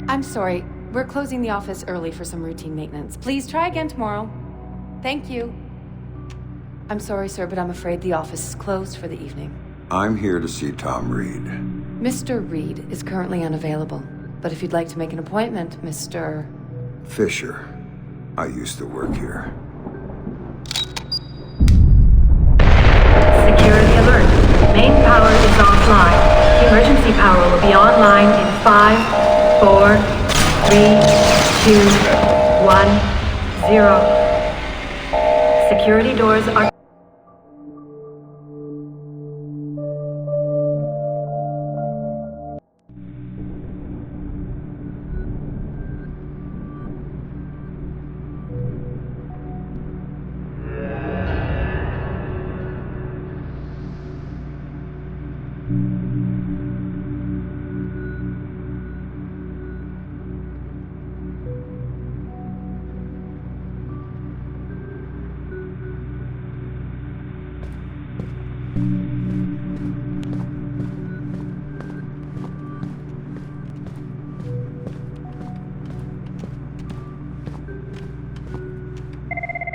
[SPEAKER 20] I'm sorry. We're closing the office early for some routine maintenance. Please try again tomorrow. Thank you. I'm sorry, sir, but I'm afraid the office is closed for the evening.
[SPEAKER 2] I'm here to see Tom Reed.
[SPEAKER 20] Mr. Reed is currently unavailable, but if you'd like to make an appointment, Mr.
[SPEAKER 2] Fisher. I used to work here.
[SPEAKER 4] Security alert. Main power is offline. Emergency power will be online in 5, 4, 3, 2, 1, 0. Security doors are...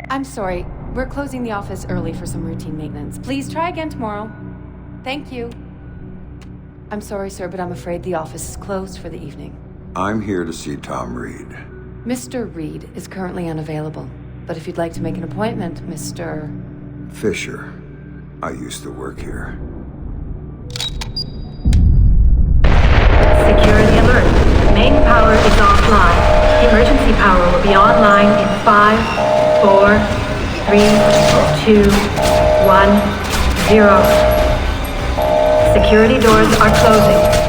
[SPEAKER 20] I'm sorry. We're closing the office early for some routine maintenance. Please try again tomorrow. Thank you. I'm sorry, sir, but I'm afraid the office is closed for the evening.
[SPEAKER 2] I'm here to see Tom Reed.
[SPEAKER 20] Mr. Reed is currently unavailable, but if you'd like to make an appointment, Mr.
[SPEAKER 2] Fisher. I used to work here.
[SPEAKER 4] Security alert. Main power is offline. Emergency power will be online in 5, 4, 3, 2, 1, 0. Security doors are closing.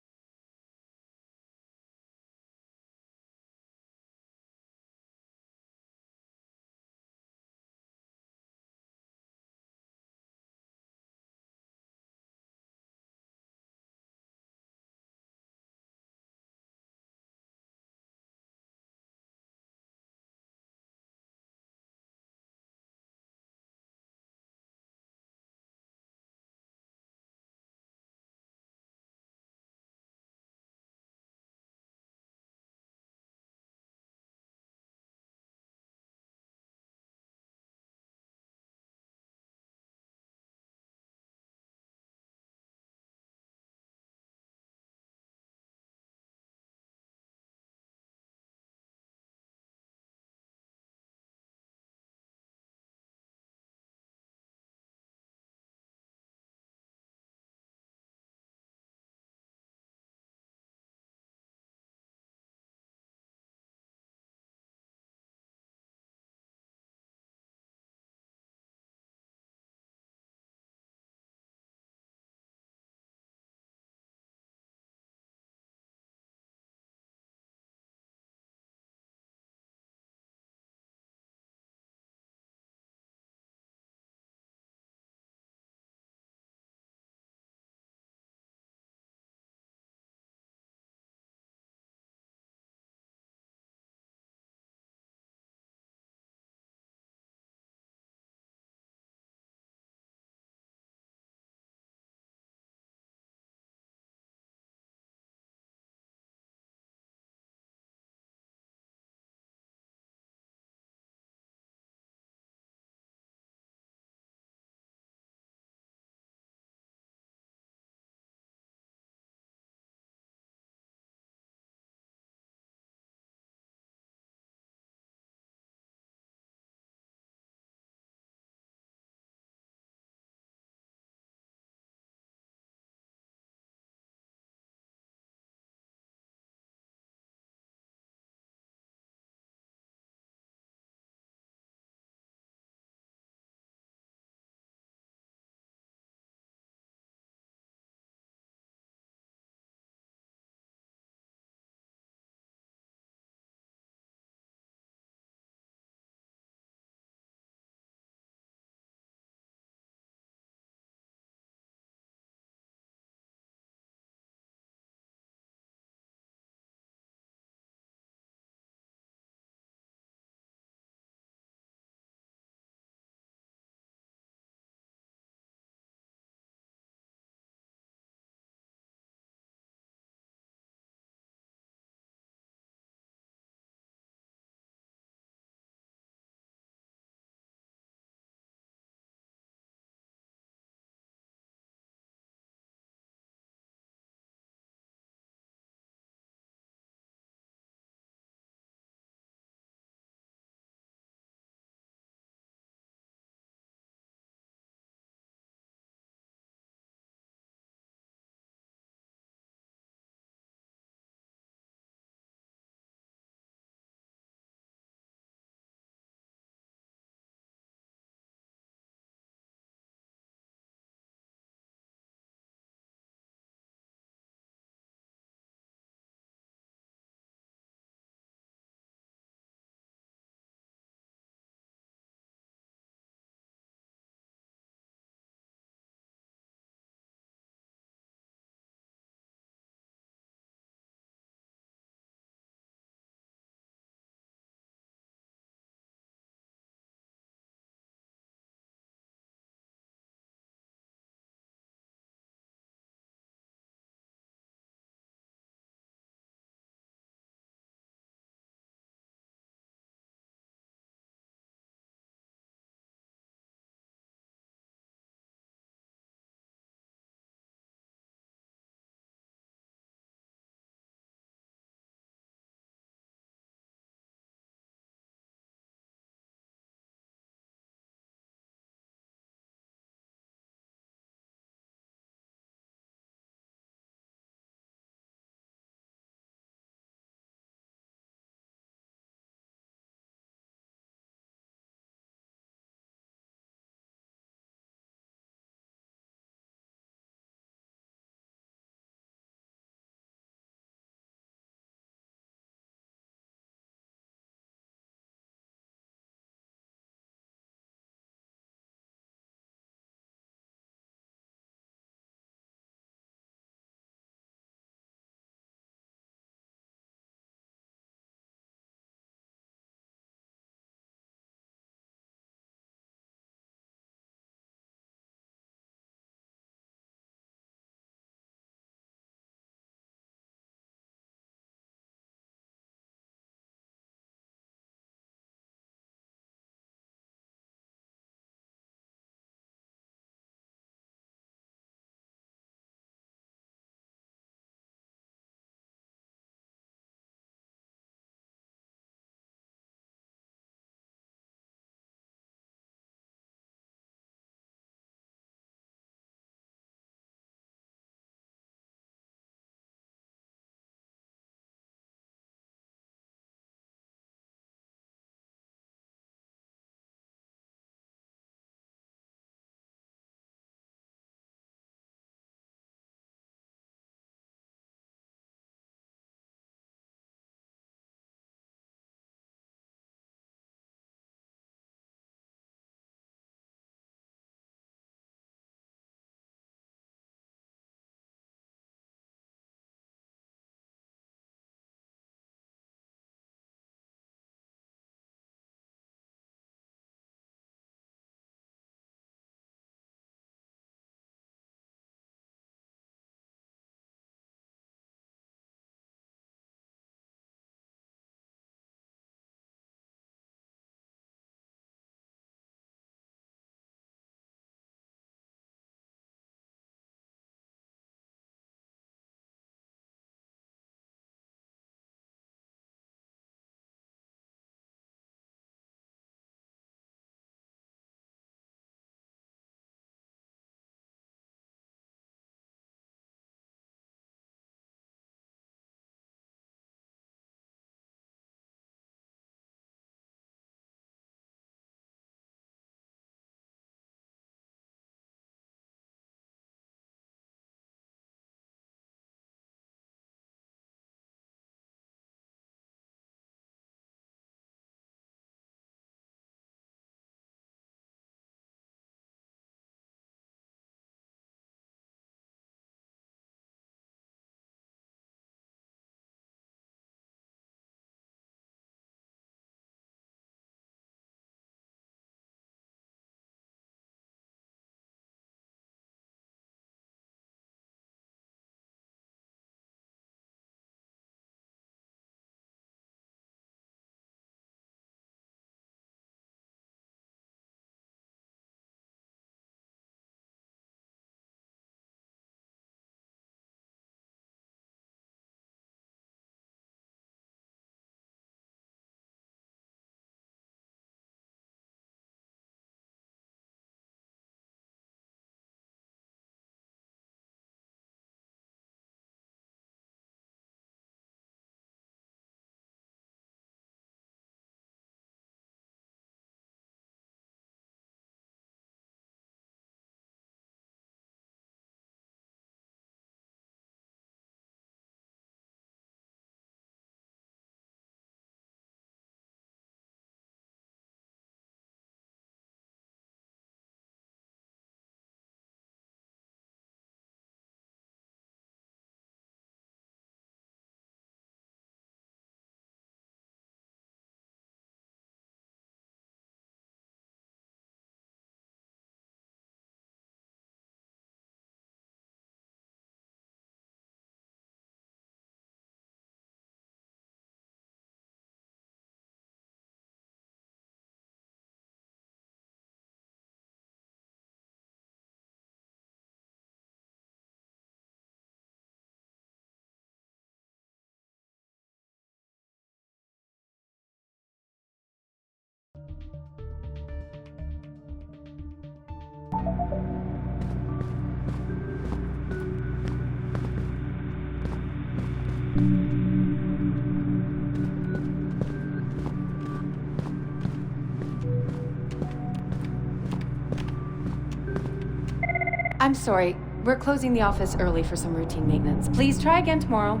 [SPEAKER 20] sorry. We're closing the office early for some routine maintenance. Please try again tomorrow.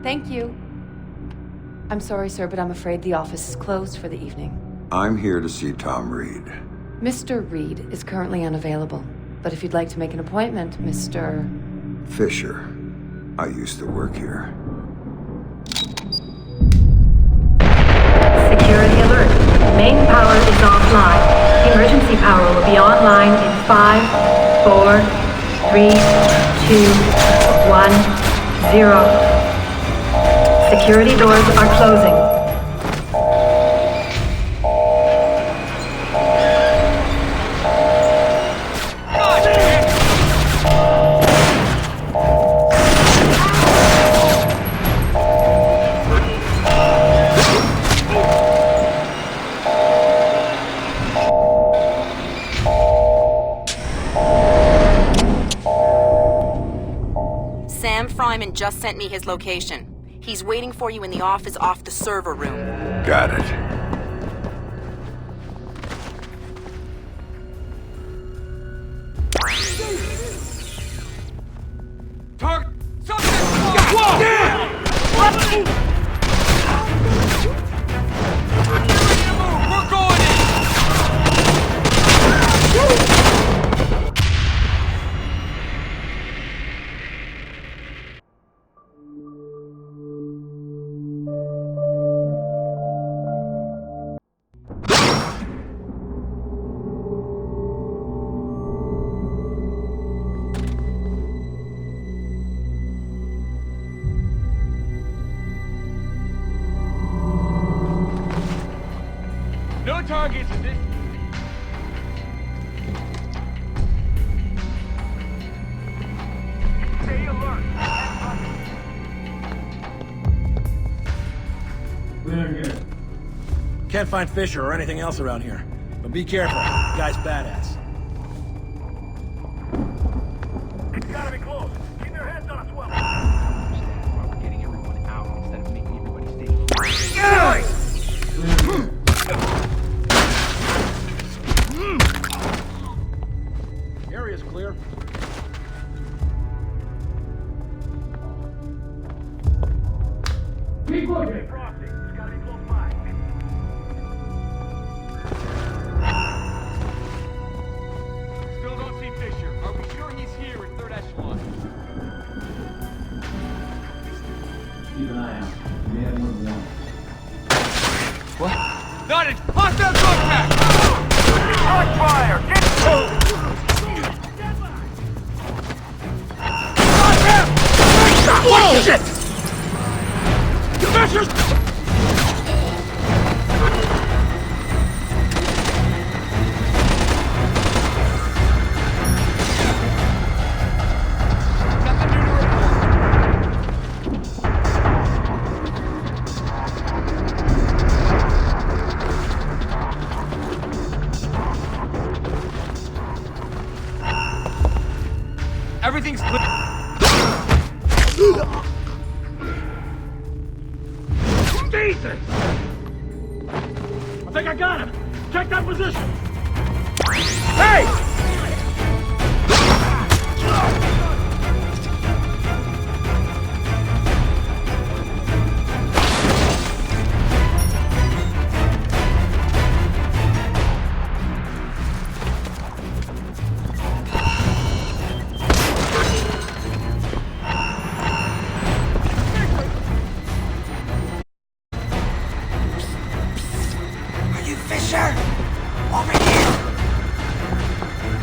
[SPEAKER 20] Thank you. I'm sorry, sir, but I'm afraid the office is closed for the evening.
[SPEAKER 2] I'm here to see Tom Reed.
[SPEAKER 20] Mr. Reed is currently unavailable, but if you'd like to make an appointment, Mr.
[SPEAKER 2] Fisher. I used to work here.
[SPEAKER 4] Security alert. Main power is offline. Emergency power will be online in 5, 4, 3, 2, 1, 0. Security doors are closing.
[SPEAKER 8] Sam Fryman just sent me his location. He's waiting for you in the office off the server room.
[SPEAKER 2] Got it.
[SPEAKER 17] Target! Whoa! We're going in! No targets in this. Stay alert.
[SPEAKER 16] Can't find Fisher or anything else around here. But be careful. The guy's badass.
[SPEAKER 6] It's gotta be close. Keep your heads on a swivel.
[SPEAKER 17] We're getting everyone out instead of making everybody stay.
[SPEAKER 16] The area's clear.
[SPEAKER 17] Keep looking.
[SPEAKER 6] Frosty, it's gotta be close by.
[SPEAKER 17] Still don't see Fisher. Are we sure he's here in third echelon?
[SPEAKER 11] Keep an eye out. We have more than one.
[SPEAKER 17] What? Not it! Hostile contact!
[SPEAKER 6] Hot fire! Get
[SPEAKER 17] Whoa! Shit! Fisher's... Everything's clear.
[SPEAKER 16] Jesus! I think I got him. Check that position. Hey!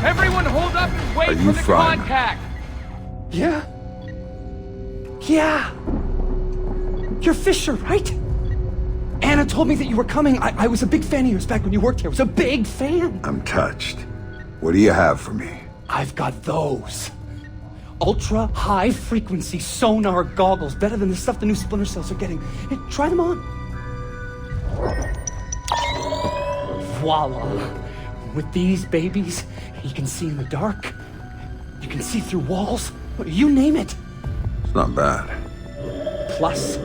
[SPEAKER 17] Everyone hold up and wait for the
[SPEAKER 2] Fryman?
[SPEAKER 17] contact.
[SPEAKER 16] Yeah? Yeah! You're Fisher, right? Anna told me that you were coming. I was a big fan of yours back when you worked here. I was a big fan.
[SPEAKER 2] I'm touched. What do you have for me?
[SPEAKER 16] I've got those. Ultra high frequency sonar goggles. Better than the stuff the new Splinter cells are getting. Hey, try them on. Voila. With these babies, you can see in the dark. You can see through walls. You name it.
[SPEAKER 2] It's not bad.
[SPEAKER 16] Plus,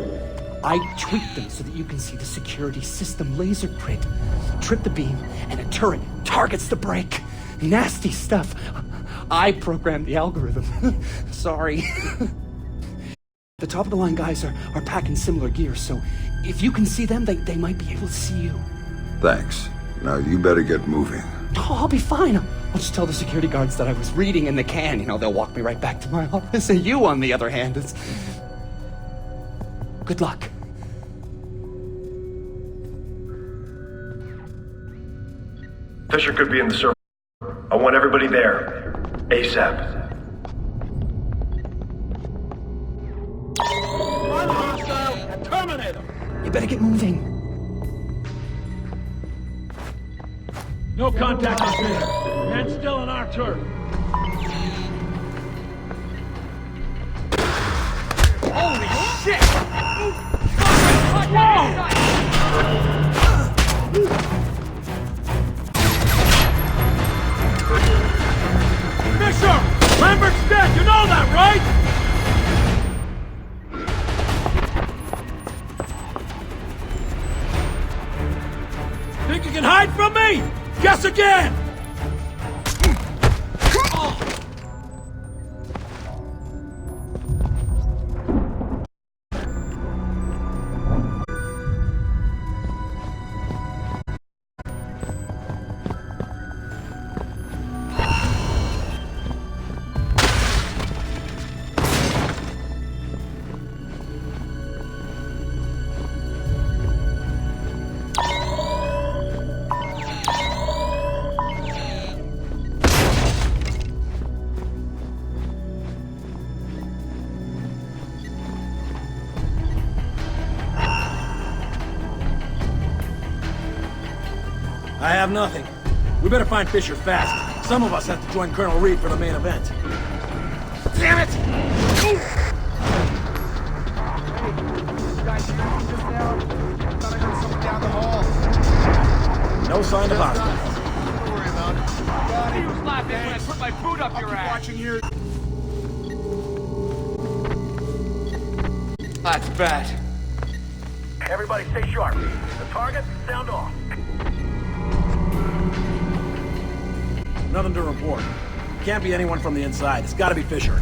[SPEAKER 16] I tweaked them so that you can see the security system laser grid. Trip the beam, and a turret targets the break. Nasty stuff. I programmed the algorithm. Sorry. The top-of-the-line guys are packing similar gear, so if you can see them, they might be able to see you.
[SPEAKER 2] Thanks. Now you better get moving.
[SPEAKER 16] Oh, I'll be fine. I'll just tell the security guards that I was reading in the can. You know, they'll walk me right back to my office. And you, on the other hand, it's... Good luck.
[SPEAKER 6] Fisher could be in the circle. I want everybody there. ASAP.
[SPEAKER 17] Terminate him!
[SPEAKER 16] You better get moving.
[SPEAKER 17] No contact on Fisher. Man still on our turf. Holy shit! Whoa! Fisher! Lambert's dead, you know that, right? Think you can hide from me? Guess again! I have nothing. We better find Fisher fast. Some of us have to join Colonel Reed for the main event. Damn it! No sign of hostiles. Don't worry about it. He was laughing when I put my boot up your ass. Watching here. That's bad.
[SPEAKER 10] Everybody stay sharp. The target, sound off.
[SPEAKER 3] Nothing to report. Can't be anyone from the inside. It's gotta be Fisher.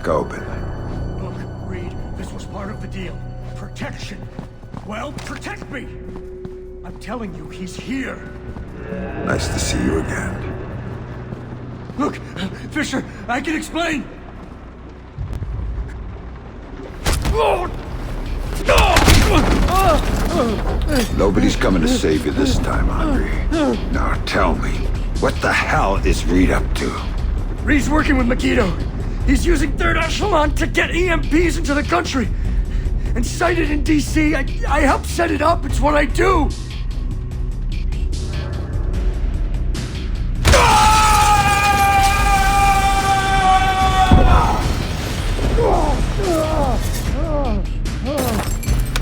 [SPEAKER 2] Coben.
[SPEAKER 15] Look, Reed, this was part of the deal. Protection. Well, protect me! I'm telling you, he's here.
[SPEAKER 2] Nice to see you again.
[SPEAKER 15] Look, Fisher, I can explain!
[SPEAKER 2] Nobody's coming to save you this time, Andre. Now tell me, what the hell is Reed up to?
[SPEAKER 15] Reed's working with Megiddo. He's using Third Echelon to get EMPs into the country. And sighted in DC, I help set it up. It's what I do.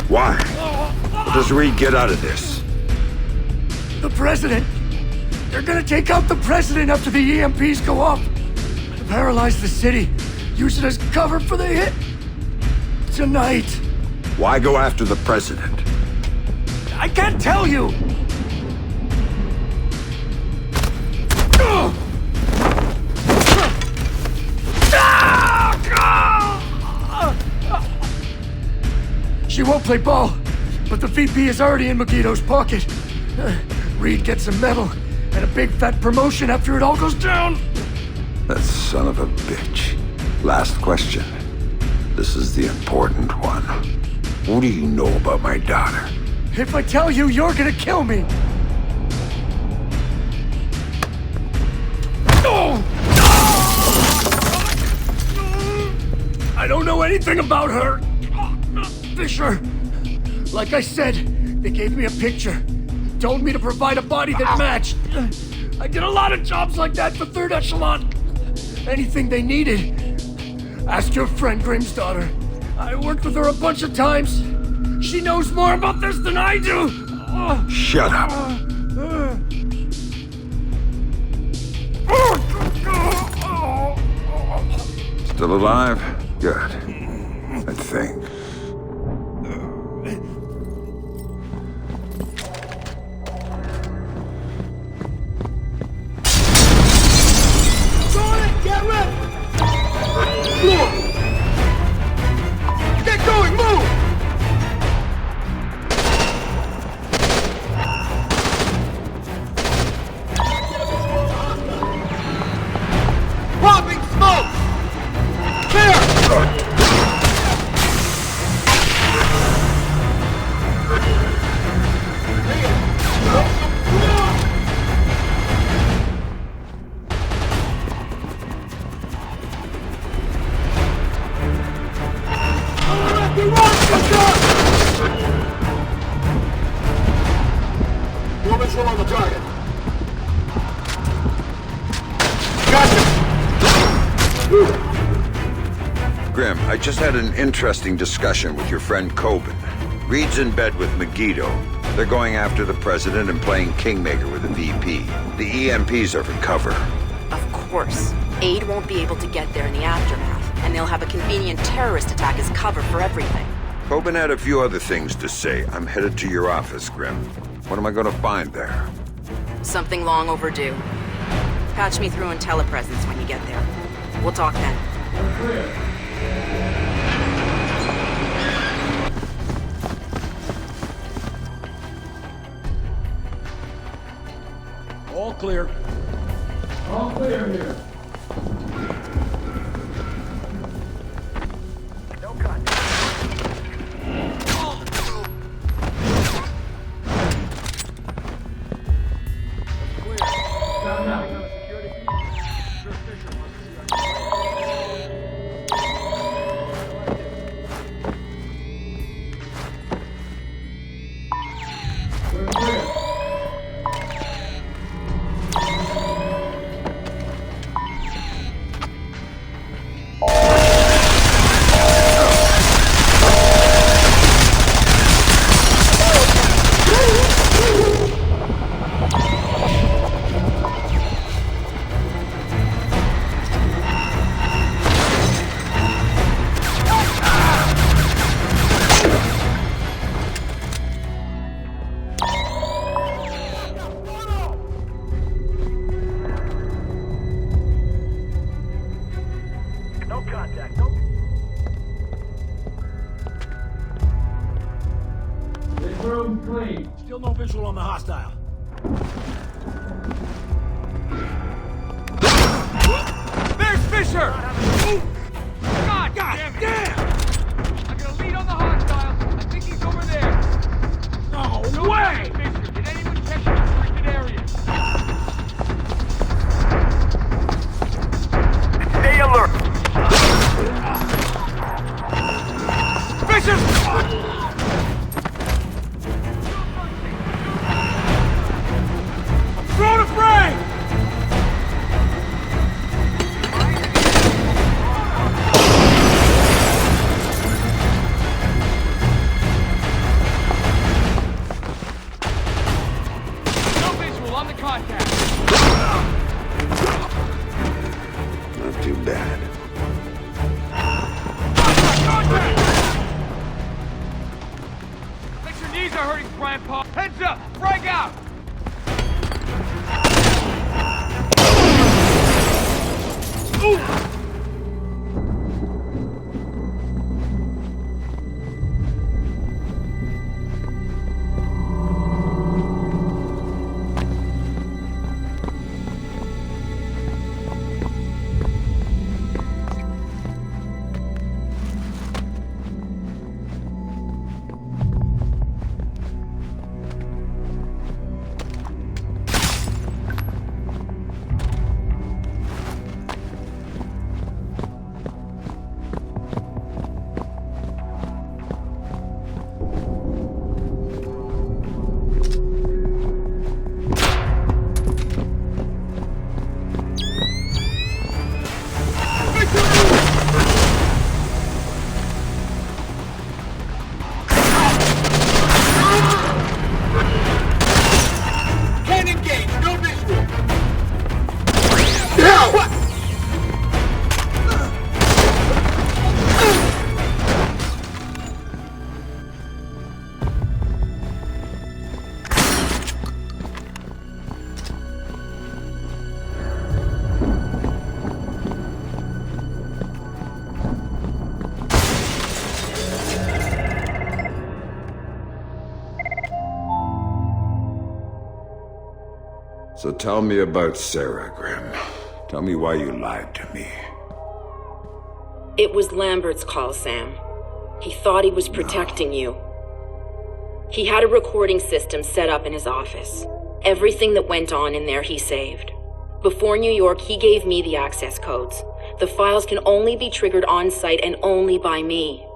[SPEAKER 2] Why? What does Reed get out of this?
[SPEAKER 15] The president. They're gonna take out the president after the EMPs go off. Paralyze the city. Use it as cover for the hit. Tonight.
[SPEAKER 2] Why go after the president?
[SPEAKER 15] I can't tell you! She won't play ball, but the VP is already in Megiddo's pocket. Reed gets a medal and a big fat promotion after it all goes down.
[SPEAKER 2] That son of a bitch. Last question. This is the important one. What do you know about my daughter?
[SPEAKER 15] If I tell you, you're gonna kill me. I don't know anything about her. Fisher. Like I said, they gave me a picture. Told me to provide a body that matched. I did a lot of jobs like that for Third Echelon. Anything they needed. Ask your friend Grimm's daughter. I worked with her a bunch of times. She knows more about this than I do.
[SPEAKER 2] Shut up. Still alive? Good. I think.
[SPEAKER 11] Get ready! Move! Get going, move! Popping smoke! Clear! Woman's on the target.
[SPEAKER 2] Grim, I just had an interesting discussion with your friend Coben. Reed's in bed with Megiddo. They're going after the president and playing Kingmaker with the VP. The EMPs are for cover.
[SPEAKER 8] Of course. Aid won't be able to get there in the aftermath, and they'll have a convenient terrorist attack as cover for everything.
[SPEAKER 2] Coben had a few other things to say. I'm headed to your office, Grim. What am I gonna find there?
[SPEAKER 8] Something long overdue. Patch me through in telepresence when you get there. We'll talk then.
[SPEAKER 17] All clear. All clear here.
[SPEAKER 10] No contact.
[SPEAKER 11] contact. Don't...
[SPEAKER 17] This room's clean. Still no visual on the hostile.
[SPEAKER 5] There's Fisher! God damn! I got a lead on the hostile. I think he's over there.
[SPEAKER 17] No
[SPEAKER 5] Don't
[SPEAKER 17] way!
[SPEAKER 5] Fisher. Did anyone check the restricted area?
[SPEAKER 10] Stay alert.
[SPEAKER 5] Fisher! Throw the frame! No visual on the contact.
[SPEAKER 2] Not too bad.
[SPEAKER 5] Make your knees are hurting, Grandpa. Heads up! Frag out!
[SPEAKER 2] So tell me about Sarah, Grim. Tell me why you lied to me.
[SPEAKER 8] It was Lambert's call, Sam. He thought he was protecting you. He had a recording system set up in his office. Everything that went on in there he saved. Before New York, he gave me the access codes. The files can only be triggered on-site and only by me.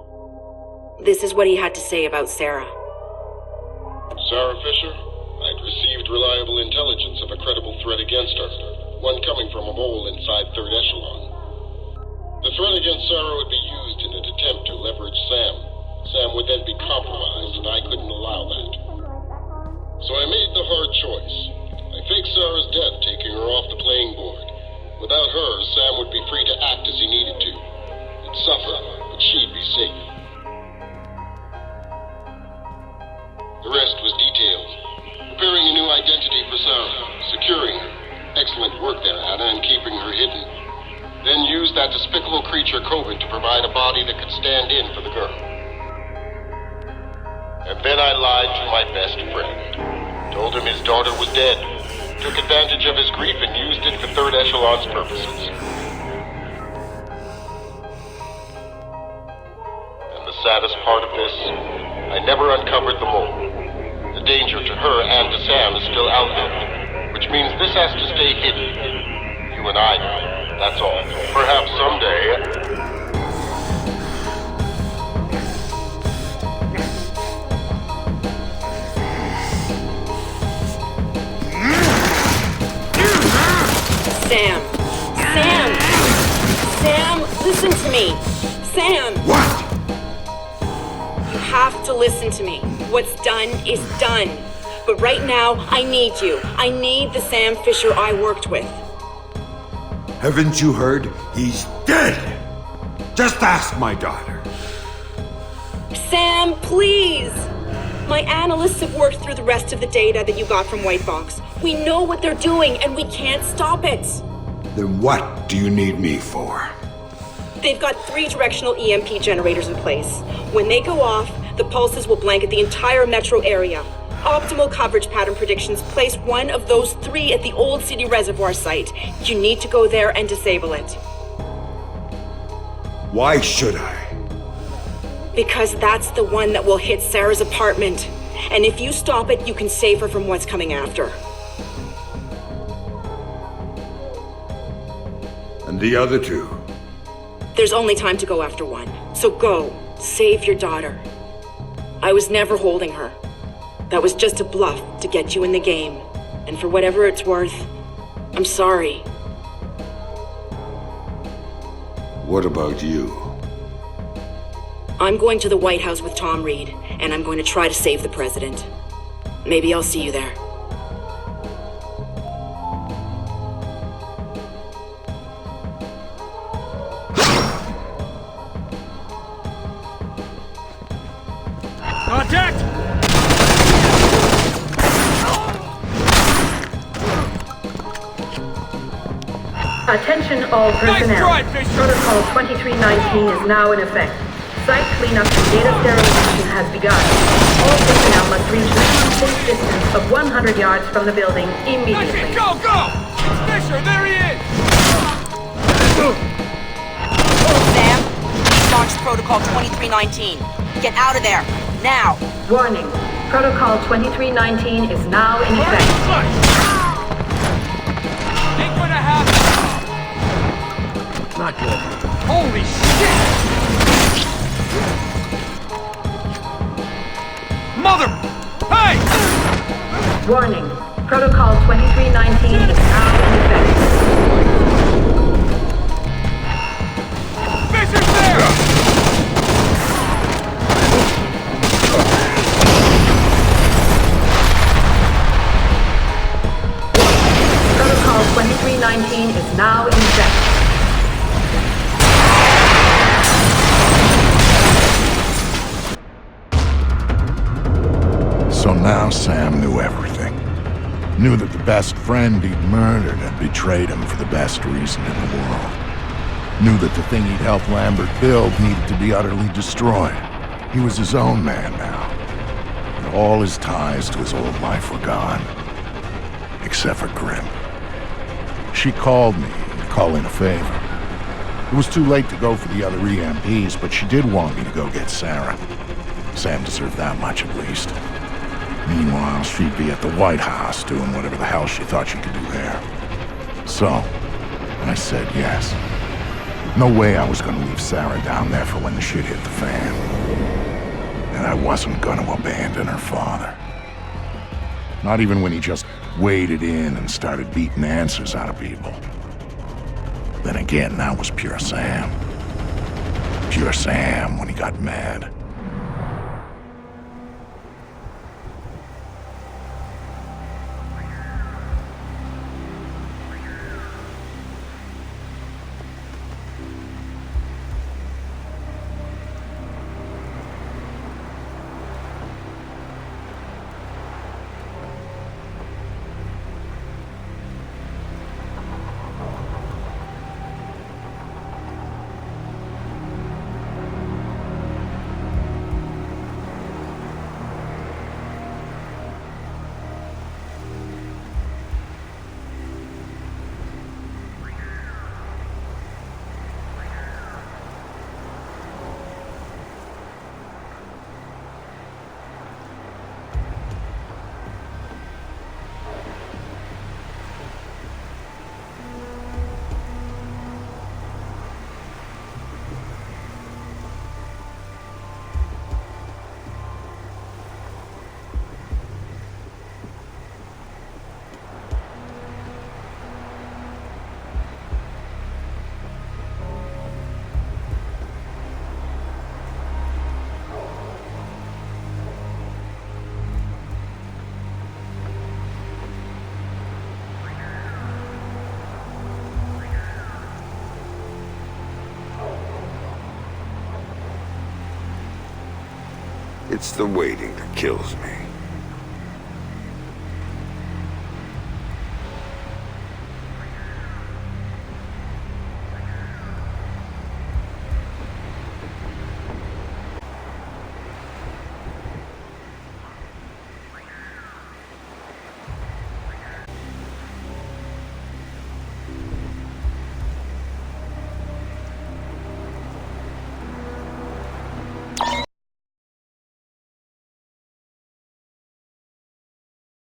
[SPEAKER 8] This is what he had to say about Sarah.
[SPEAKER 21] Sarah Fisher? I'd received reliable intelligence of a credible threat against her, one coming from a mole inside Third Echelon. The threat against Sarah would be used in an attempt to leverage Sam. Sam would then be compromised, and I couldn't allow that. So I made the hard choice. I faked Sarah's death, taking her off the playing board. Without her, Sam would be free to act as he needed to. He'd suffer, but she'd be safe. The rest was detailed. Preparing a new identity for Sarah, securing her. Excellent work there, Anna, in keeping her hidden. Then used that despicable creature, Coben, to provide a body that could stand in for the girl. And then I lied to my best friend. Told him his daughter was dead. Took advantage of his grief and used it for Third Echelon's purposes. And the saddest part of this, I never uncovered the mole. The danger to her and to Sam is still out there, which means this has to stay hidden. You and I know, that's all. Perhaps someday...
[SPEAKER 8] Sam! Sam! Sam, listen to me! Sam!
[SPEAKER 2] What?
[SPEAKER 8] You have to listen to me. What's done is done. But right now, I need you. I need the Sam Fisher I worked with.
[SPEAKER 2] Haven't you heard? He's dead! Just ask my daughter.
[SPEAKER 8] Sam, please! My analysts have worked through the rest of the data that you got from White Box. We know what they're doing, and we can't stop it.
[SPEAKER 2] Then what do you need me for?
[SPEAKER 1] They've got 3 directional EMP generators in place. When they go off, the pulses will blanket the entire metro area. Optimal coverage pattern predictions place one of those 3 at the Old City Reservoir site. You need to go there and disable it.
[SPEAKER 2] Why should I?
[SPEAKER 1] Because that's the one that will hit Sarah's apartment. And if you stop it, you can save her from what's coming after.
[SPEAKER 2] And the other 2?
[SPEAKER 1] There's only time to go after one. So go. Save your daughter. I was never holding her. That was just a bluff to get you in the game. And for whatever it's worth, I'm sorry.
[SPEAKER 2] What about you?
[SPEAKER 1] I'm going to the White House with Tom Reed, and I'm going to try to save the president. Maybe I'll see you there.
[SPEAKER 17] Contact!
[SPEAKER 4] Attention all personnel. Protocol 2319 is now in effect. Site cleanup and data sterilization has begun. All personnel must reach a safe distance of 100 yards from the building immediately.
[SPEAKER 17] Go, go! It's Fisher, there he is!
[SPEAKER 8] Sam, launch Protocol 2319. Get out of there, now!
[SPEAKER 4] Warning. Protocol 2319 is now in effect.
[SPEAKER 17] Ain't gonna happen!
[SPEAKER 16] Not good.
[SPEAKER 17] Holy shit! Mother! Hey!
[SPEAKER 4] Warning. Protocol 2319 is now in effect.
[SPEAKER 17] Fisher's there!
[SPEAKER 4] Protocol 2319 is now in effect.
[SPEAKER 12] So now Sam knew everything. Knew that the best friend he'd murdered had betrayed him for the best reason in the world. Knew that the thing he'd helped Lambert build needed to be utterly destroyed. He was his own man now. And all his ties to his old life were gone. Except for Grim. She called me to call in a favor. It was too late to go for the other EMPs, but she did want me to go get Sarah. Sam deserved that much at least. Meanwhile, she'd be at the White House doing whatever the hell she thought she could do there. So, I said yes. No way I was going to leave Sarah down there for when the shit hit the fan. And I wasn't going to abandon her father. Not even when he just waded in and started beating answers out of people. Then again, that was pure Sam. Pure Sam when he got mad.
[SPEAKER 2] It's the waiting that kills me.